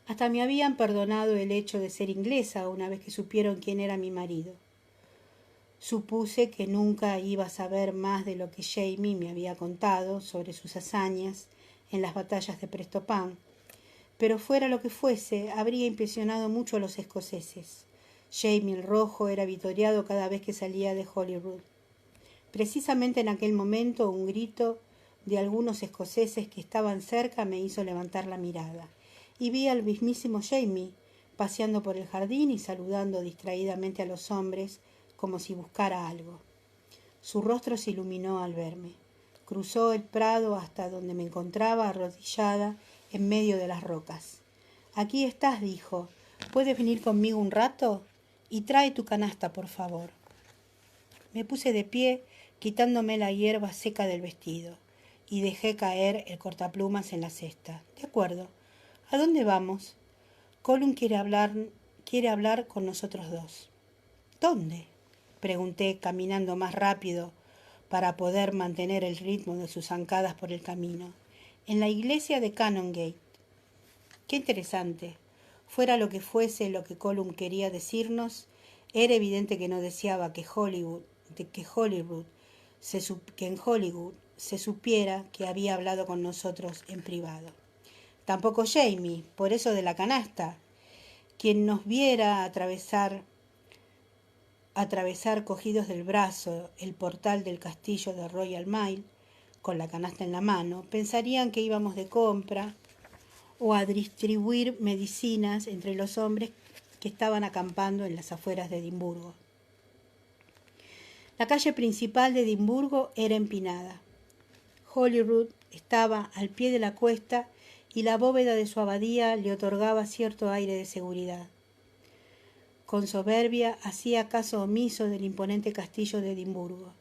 Hasta me habían perdonado el hecho de ser inglesa una vez que supieron quién era mi marido. Supuse que nunca iba a saber más de lo que Jamie me había contado sobre sus hazañas en las batallas de Prestonpans, pero fuera lo que fuese, habría impresionado mucho a los escoceses. Jamie el Rojo era vitoreado cada vez que salía de Holyrood. Precisamente en aquel momento un grito de algunos escoceses que estaban cerca me hizo levantar la mirada, y vi al mismísimo Jamie paseando por el jardín y saludando distraídamente a los hombres como si buscara algo. Su rostro se iluminó al verme. Cruzó el prado hasta donde me encontraba arrodillada en medio de las rocas. «Aquí estás», dijo. «¿Puedes venir conmigo un rato? Y trae tu canasta, por favor». Me puse de pie, quitándome la hierba seca del vestido, y dejé caer el cortaplumas en la cesta. «De acuerdo. ¿A dónde vamos?» «Colum quiere hablar con nosotros dos». «¿Dónde?», pregunté, caminando más rápido para poder mantener el ritmo de sus zancadas por el camino. «En la iglesia de Canongate». «Qué interesante». Fuera lo que fuese lo que Colum quería decirnos, era evidente que no deseaba que en Hollywood se supiera que había hablado con nosotros en privado. Tampoco Jamie, por eso de la canasta. Quien nos viera atravesar cogidos del brazo el portal del castillo de Royal Mile, con la canasta en la mano, pensarían que íbamos de compra o a distribuir medicinas entre los hombres que estaban acampando en las afueras de Edimburgo. La calle principal de Edimburgo era empinada. Holyrood estaba al pie de la cuesta y la bóveda de su abadía le otorgaba cierto aire de seguridad. Con soberbia hacía caso omiso del imponente castillo de Edimburgo,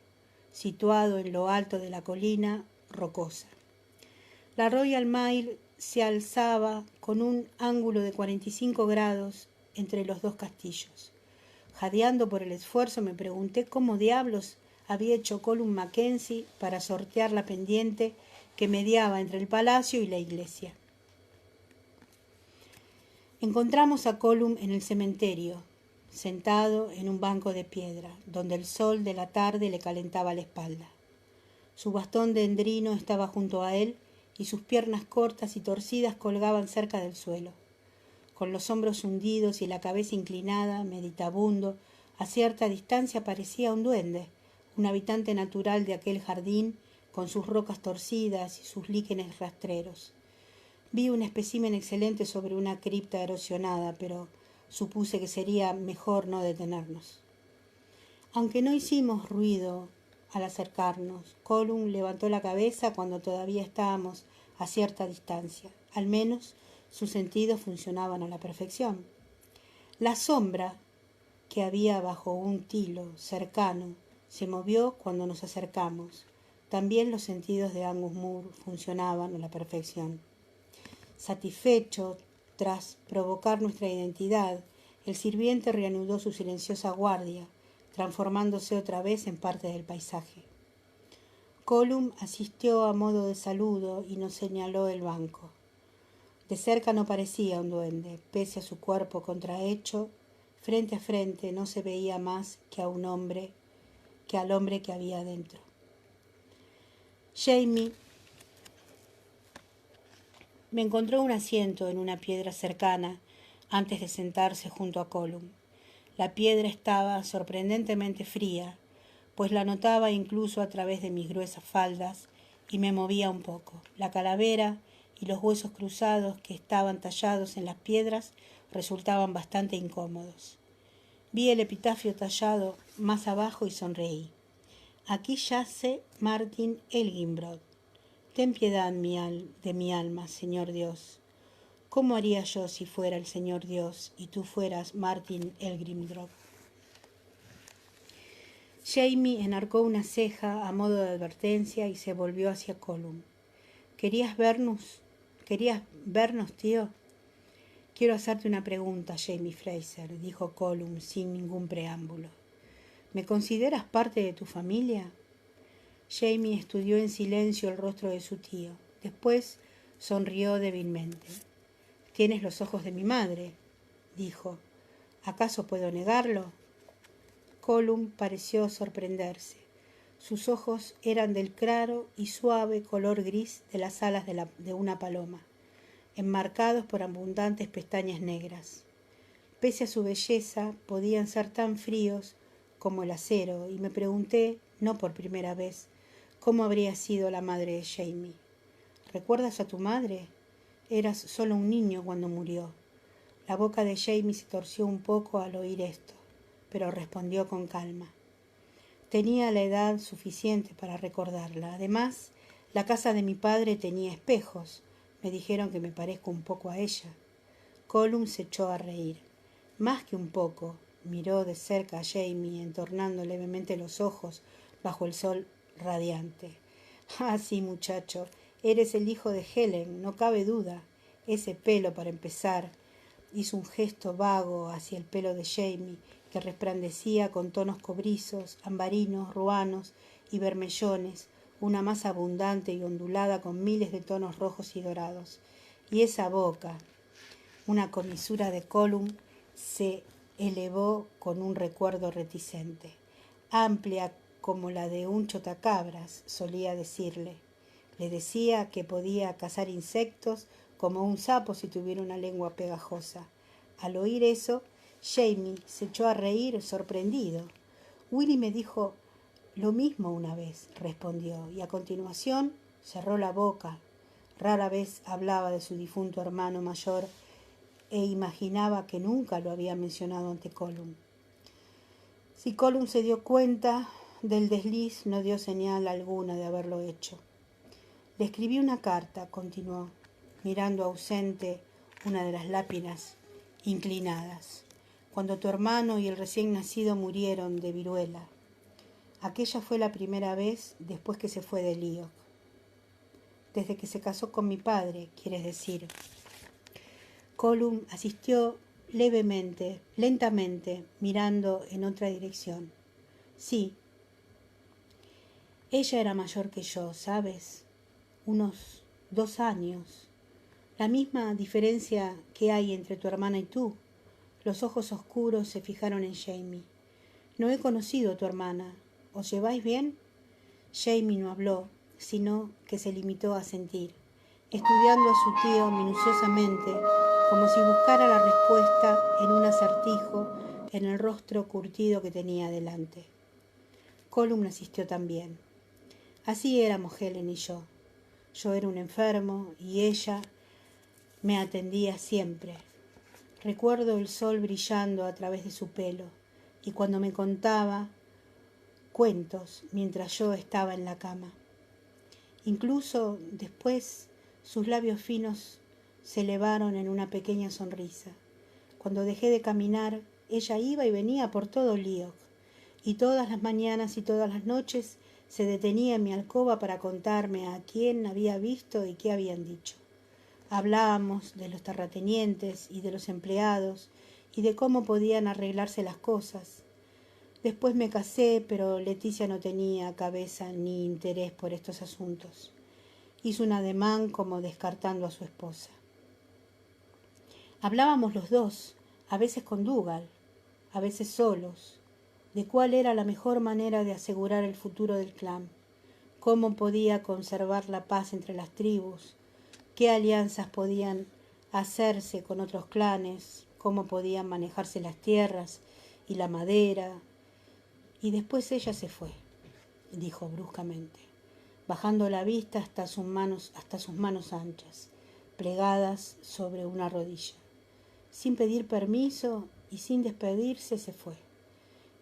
situado en lo alto de la colina rocosa. La Royal Mile se alzaba con un ángulo de 45 grados entre los dos castillos. Jadeando por el esfuerzo, me pregunté cómo diablos había hecho Colum Mackenzie para sortear la pendiente que mediaba entre el palacio y la iglesia. Encontramos a Colum en el cementerio, sentado en un banco de piedra, donde el sol de la tarde le calentaba la espalda. Su bastón de endrino estaba junto a él y sus piernas cortas y torcidas colgaban cerca del suelo. Con los hombros hundidos y la cabeza inclinada, meditabundo, a cierta distancia parecía un duende, un habitante natural de aquel jardín, con sus rocas torcidas y sus líquenes rastreros. Vi un espécimen excelente sobre una cripta erosionada, pero supuse que sería mejor no detenernos. Aunque no hicimos ruido al acercarnos, Colum levantó la cabeza cuando todavía estábamos a cierta distancia. Al menos sus sentidos funcionaban a la perfección. La sombra que había bajo un tilo cercano se movió cuando nos acercamos. También los sentidos de Angus Moore funcionaban a la perfección. Satisfecho, tras provocar nuestra identidad, el sirviente reanudó su silenciosa guardia, transformándose otra vez en parte del paisaje. Colum asistió a modo de saludo y nos señaló el banco. De cerca no parecía un duende, pese a su cuerpo contrahecho, frente a frente no se veía más que a un hombre, que al hombre que había dentro. Jamie me encontró un asiento en una piedra cercana antes de sentarse junto a Colum. La piedra estaba sorprendentemente fría, pues la notaba incluso a través de mis gruesas faldas y me movía un poco. La calavera y los huesos cruzados que estaban tallados en las piedras resultaban bastante incómodos. Vi el epitafio tallado más abajo y sonreí. Aquí yace Martin Elginbrod. Ten piedad de mi alma, Señor Dios. ¿Cómo haría yo si fuera el Señor Dios y tú fueras Martin Elginbrod? Jamie enarcó una ceja a modo de advertencia y se volvió hacia Colum. ¿Querías vernos, tío? Quiero hacerte una pregunta, Jamie Fraser, dijo Colum sin ningún preámbulo. ¿Me consideras parte de tu familia? Jamie estudió en silencio el rostro de su tío. Después sonrió débilmente. Tienes los ojos de mi madre, dijo. ¿Acaso puedo negarlo? Colum pareció sorprenderse. Sus ojos eran del claro y suave color gris de las alas de una paloma, enmarcados por abundantes pestañas negras. Pese a su belleza, podían ser tan fríos como el acero, y me pregunté, no por primera vez, cómo habría sido la madre de Jamie. ¿Recuerdas a tu madre? Eras solo un niño cuando murió. La boca de Jamie se torció un poco al oír esto, pero respondió con calma. Tenía la edad suficiente para recordarla. Además, la casa de mi padre tenía espejos. Me dijeron que me parezco un poco a ella. Colum se echó a reír. Más que un poco, miró de cerca a Jamie, entornando levemente los ojos bajo el sol radiante. Ah, sí, muchacho, eres el hijo de Helen, no cabe duda. Ese pelo, para empezar. Hizo un gesto vago hacia el pelo de Jamie, que resplandecía con tonos cobrizos, ambarinos, ruanos y bermellones, una masa abundante y ondulada con miles de tonos rojos y dorados. Y esa boca. Una comisura de Colum se elevó con un recuerdo reticente. Amplia como la de un chotacabras, solía decirle. Le decía que podía cazar insectos como un sapo si tuviera una lengua pegajosa. Al oír eso, Jamie se echó a reír sorprendido. Willy me dijo lo mismo una vez, respondió, y a continuación cerró la boca. Rara vez hablaba de su difunto hermano mayor e imaginaba que nunca lo había mencionado ante Colum. Si Colum se dio cuenta del desliz, no dio señal alguna de haberlo hecho. Le escribí una carta, continuó, mirando ausente una de las lápidas inclinadas, cuando tu hermano y el recién nacido murieron de viruela. Aquella fue la primera vez después que se fue de Lío. Desde que se casó con mi padre, quieres decir. Colum asistió levemente, lentamente, mirando en otra dirección. Sí. Ella era mayor que yo, ¿sabes? Unos 2 años. La misma diferencia que hay entre tu hermana y tú. Los ojos oscuros se fijaron en Jamie. No he conocido a tu hermana. ¿Os lleváis bien? Jamie no habló, sino que se limitó a sentir, estudiando a su tío minuciosamente, como si buscara la respuesta en un acertijo en el rostro curtido que tenía delante. Colum asistió también. Así éramos Helen y yo. Yo era un enfermo y ella me atendía siempre. Recuerdo el sol brillando a través de su pelo y cuando me contaba cuentos mientras yo estaba en la cama. Incluso después sus labios finos se elevaron en una pequeña sonrisa. Cuando dejé de caminar, ella iba y venía por todo Lío, y todas las mañanas y todas las noches se detenía en mi alcoba para contarme a quién había visto y qué habían dicho. Hablábamos de los terratenientes y de los empleados y de cómo podían arreglarse las cosas. Después me casé, pero Leticia no tenía cabeza ni interés por estos asuntos. Hizo un ademán como descartando a su esposa. Hablábamos los dos, a veces con Dougal, a veces solos, de cuál era la mejor manera de asegurar el futuro del clan, cómo podía conservar la paz entre las tribus, qué alianzas podían hacerse con otros clanes, cómo podían manejarse las tierras y la madera. Y después ella se fue, dijo bruscamente, bajando la vista hasta sus manos anchas, plegadas sobre una rodilla. Sin pedir permiso y sin despedirse se fue.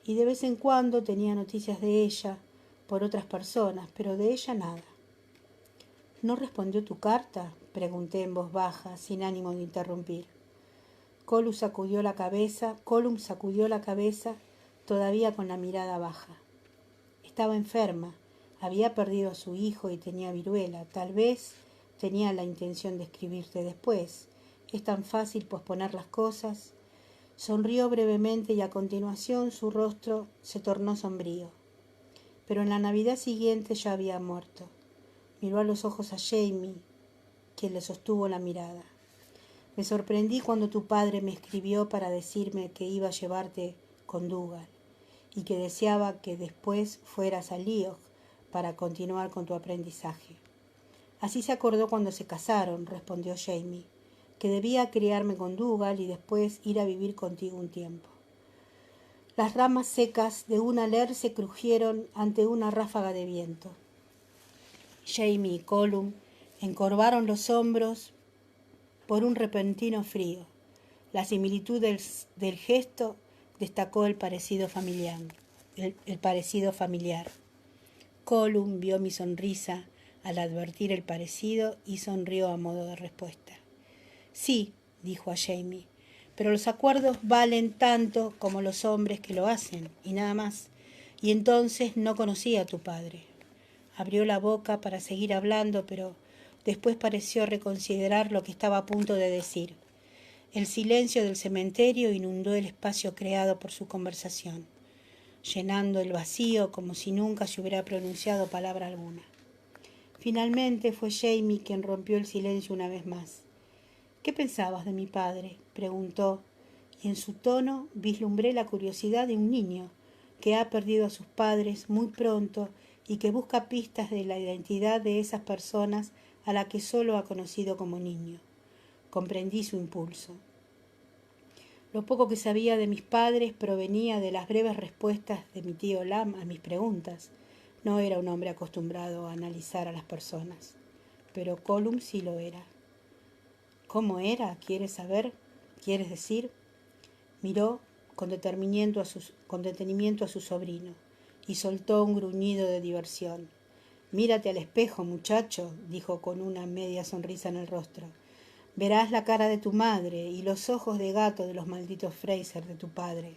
Y de vez en cuando tenía noticias de ella por otras personas, pero de ella nada. ¿No respondió tu carta?, pregunté en voz baja, sin ánimo de interrumpir. Colum sacudió la cabeza, todavía con la mirada baja. Estaba enferma, había perdido a su hijo y tenía viruela. Tal vez tenía la intención de escribirte después. Es tan fácil posponer las cosas. Sonrió brevemente y a continuación su rostro se tornó sombrío. Pero en la Navidad siguiente ya había muerto. Miró a los ojos a Jamie, quien le sostuvo la mirada. Me sorprendí cuando tu padre me escribió para decirme que iba a llevarte con Dougal y que deseaba que después fueras a Lyok para continuar con tu aprendizaje. Así se acordó cuando se casaron, respondió Jamie, que debía criarme con Dougal y después ir a vivir contigo un tiempo. Las ramas secas de un aler se crujieron ante una ráfaga de viento. Jamie y Colum encorvaron los hombros por un repentino frío. La similitud del gesto destacó el parecido familiar. Colum vio mi sonrisa al advertir el parecido y sonrió a modo de respuesta. Sí, dijo a Jamie, pero los acuerdos valen tanto como los hombres que lo hacen, y nada más. Y entonces no conocía a tu padre. Abrió la boca para seguir hablando, pero después pareció reconsiderar lo que estaba a punto de decir. El silencio del cementerio inundó el espacio creado por su conversación, llenando el vacío como si nunca se hubiera pronunciado palabra alguna. Finalmente fue Jamie quien rompió el silencio una vez más. ¿Qué pensabas de mi padre?, preguntó, y en su tono vislumbré la curiosidad de un niño que ha perdido a sus padres muy pronto y que busca pistas de la identidad de esas personas a la que solo ha conocido como niño. Comprendí su impulso. Lo poco que sabía de mis padres provenía de las breves respuestas de mi tío Lam a mis preguntas. No era un hombre acostumbrado a analizar a las personas, pero Colum sí lo era. ¿Cómo era? ¿Quieres saber? ¿Quieres decir? Miró con detenimiento a su sobrino y soltó un gruñido de diversión. Mírate al espejo, muchacho, dijo con una media sonrisa en el rostro. Verás la cara de tu madre y los ojos de gato de los malditos Fraser de tu padre.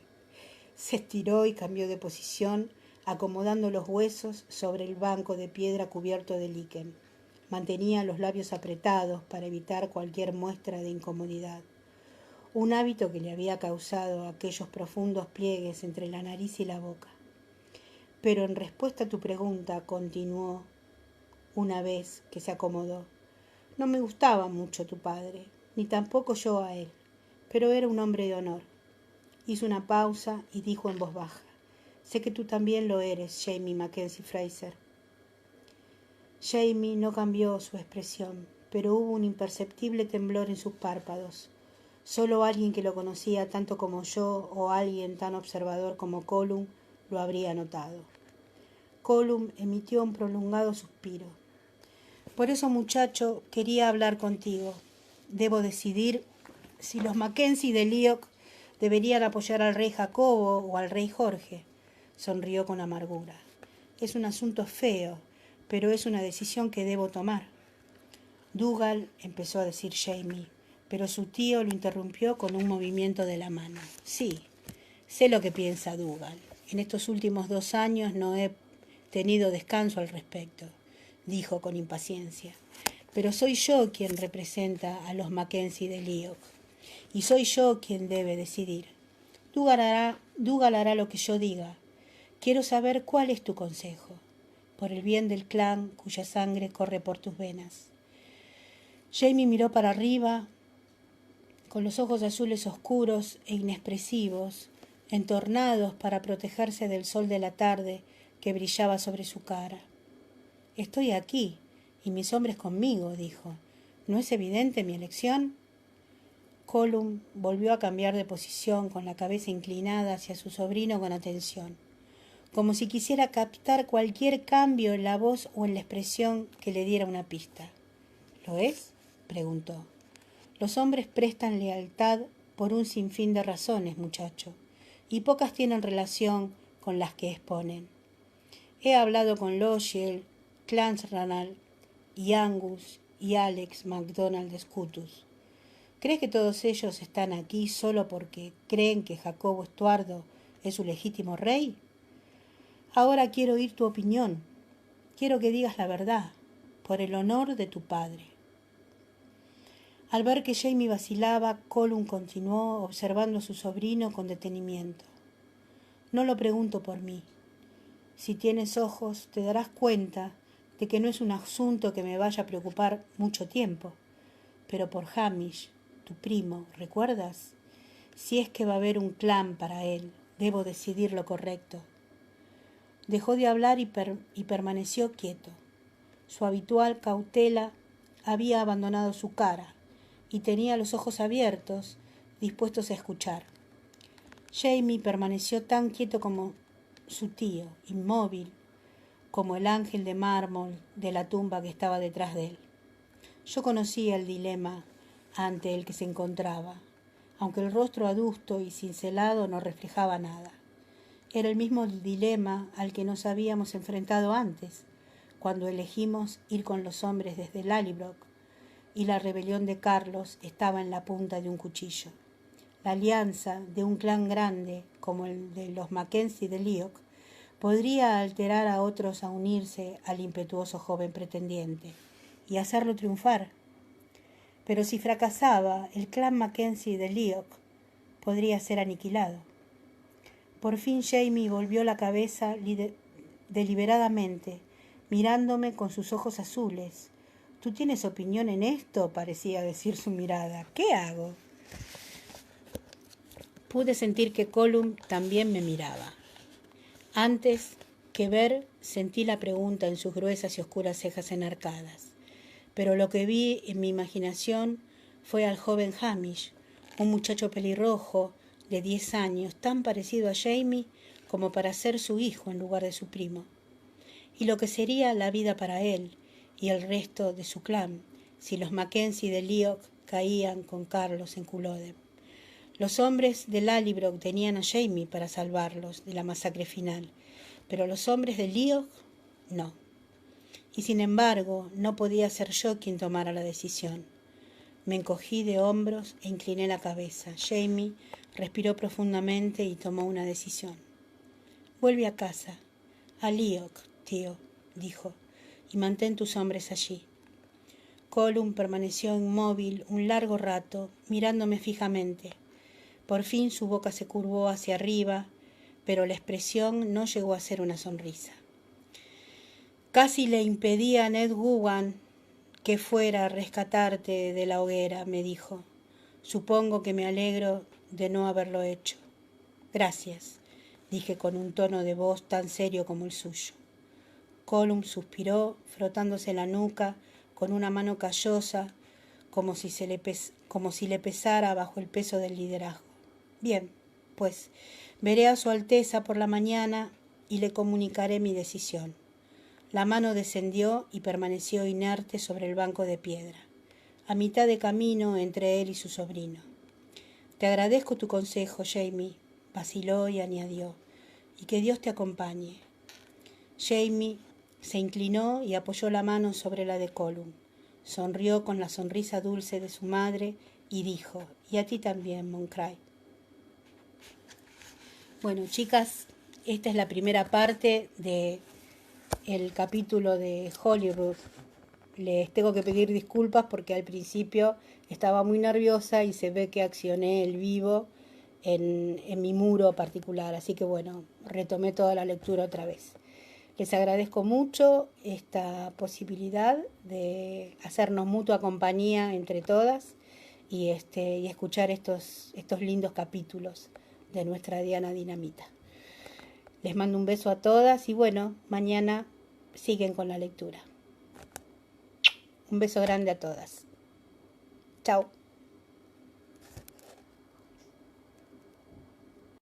Se estiró y cambió de posición, acomodando los huesos sobre el banco de piedra cubierto de líquen. Mantenía los labios apretados para evitar cualquier muestra de incomodidad. Un hábito que le había causado aquellos profundos pliegues entre la nariz y la boca. Pero en respuesta a tu pregunta, continuó, una vez que se acomodó, no me gustaba mucho tu padre, ni tampoco yo a él, pero era un hombre de honor. Hizo una pausa y dijo en voz baja, sé que tú también lo eres, Jamie Mackenzie Fraser. Jamie no cambió su expresión, pero hubo un imperceptible temblor en sus párpados. Solo alguien que lo conocía tanto como yo o alguien tan observador como Colum lo habría notado. Colum emitió un prolongado suspiro. Por eso, muchacho, quería hablar contigo. Debo decidir si los Mackenzie de Lyok deberían apoyar al rey Jacobo o al rey Jorge. Sonrió con amargura. Es un asunto feo, pero es una decisión que debo tomar. Dougal, empezó a decir Jamie, pero su tío lo interrumpió con un movimiento de la mano. Sí, sé lo que piensa Dougal. En estos últimos 2 años no he tenido descanso al respecto, dijo con impaciencia. Pero soy yo quien representa a los Mackenzie de Lyok, y soy yo quien debe decidir. Dougal hará lo que yo diga. Quiero saber cuál es tu consejo, por el bien del clan cuya sangre corre por tus venas. Jamie miró para arriba con los ojos azules oscuros e inexpresivos, entornados para protegerse del sol de la tarde que brillaba sobre su cara. «Estoy aquí, y mis hombres conmigo», dijo. «¿No es evidente mi elección?» Colum volvió a cambiar de posición con la cabeza inclinada hacia su sobrino con atención, como si quisiera captar cualquier cambio en la voz o en la expresión que le diera una pista. «¿Lo es?», preguntó. «Los hombres prestan lealtad por un sinfín de razones, muchacho, y pocas tienen relación con las que exponen. He hablado con Lochiel, Clarence Ranald y Angus y Alex MacDonald Scutus. ¿Crees que todos ellos están aquí solo porque creen que Jacobo Estuardo es su legítimo rey? Ahora quiero oír tu opinión. Quiero que digas la verdad, por el honor de tu padre». Al ver que Jamie vacilaba, Colum continuó observando a su sobrino con detenimiento. «No lo pregunto por mí. Si tienes ojos, te darás cuenta de que no es un asunto que me vaya a preocupar mucho tiempo. Pero por Hamish, tu primo, ¿recuerdas? Si es que va a haber un clan para él, debo decidir lo correcto». Dejó de hablar y permaneció quieto. Su habitual cautela había abandonado su cara y tenía los ojos abiertos, dispuestos a escuchar. Jamie permaneció tan quieto como su tío, inmóvil, como el ángel de mármol de la tumba que estaba detrás de él. Yo conocía el dilema ante el que se encontraba, aunque el rostro adusto y cincelado no reflejaba nada. Era el mismo dilema al que nos habíamos enfrentado antes, cuando elegimos ir con los hombres desde Lallybroch y la rebelión de Carlos estaba en la punta de un cuchillo. La alianza de un clan grande como el de los Mackenzie de Leoch podría alterar a otros a unirse al impetuoso joven pretendiente y hacerlo triunfar. Pero si fracasaba, el clan Mackenzie de Leoch podría ser aniquilado. Por fin Jamie volvió la cabeza deliberadamente, mirándome con sus ojos azules. «¿Tú tienes opinión en esto?», parecía decir su mirada. «¿Qué hago?». Pude sentir que Colum también me miraba. Antes que ver, sentí la pregunta en sus gruesas y oscuras cejas enarcadas. Pero lo que vi en mi imaginación fue al joven Hamish, un muchacho pelirrojo de 10 años, tan parecido a Jamie como para ser su hijo en lugar de su primo. Y lo que sería la vida para él y el resto de su clan si los Mackenzie de Leoch caían con Carlos en Culloden. Los hombres de Lallybroch tenían a Jamie para salvarlos de la masacre final, pero los hombres de Leoch no. Y sin embargo, no podía ser yo quien tomara la decisión. Me encogí de hombros e incliné la cabeza. Jamie respiró profundamente y tomó una decisión. «Vuelve a casa, a Leoch, tío», dijo, «y mantén tus hombres allí». Colum permaneció inmóvil un largo rato, mirándome fijamente. Por fin su boca se curvó hacia arriba, pero la expresión no llegó a ser una sonrisa. «Casi le impedí a Ned Gugan que fuera a rescatarte de la hoguera», me dijo. «Supongo que me alegro de no haberlo hecho». «Gracias», dije con un tono de voz tan serio como el suyo. Colum suspiró, frotándose la nuca con una mano callosa, como si le pesara bajo el peso del liderazgo. «Bien, pues veré a Su Alteza por la mañana y le comunicaré mi decisión». La mano descendió y permaneció inerte sobre el banco de piedra, a mitad de camino entre él y su sobrino. «Te agradezco tu consejo, Jamie», vaciló y añadió, «y que Dios te acompañe». Jamie se inclinó y apoyó la mano sobre la de Colum. Sonrió con la sonrisa dulce de su madre y dijo, «Y a ti también, Moncray». Bueno, chicas, esta es la primera parte de el capítulo de Holyrood. Les tengo que pedir disculpas porque al principio estaba muy nerviosa y se ve que accioné el vivo en mi muro particular. Así que bueno, retomé toda la lectura otra vez. Les agradezco mucho esta posibilidad de hacernos mutua compañía entre todas y escuchar estos lindos capítulos de nuestra Diana Dinamita. Les mando un beso a todas y bueno, mañana siguen con la lectura. Un beso grande a todas. Chao.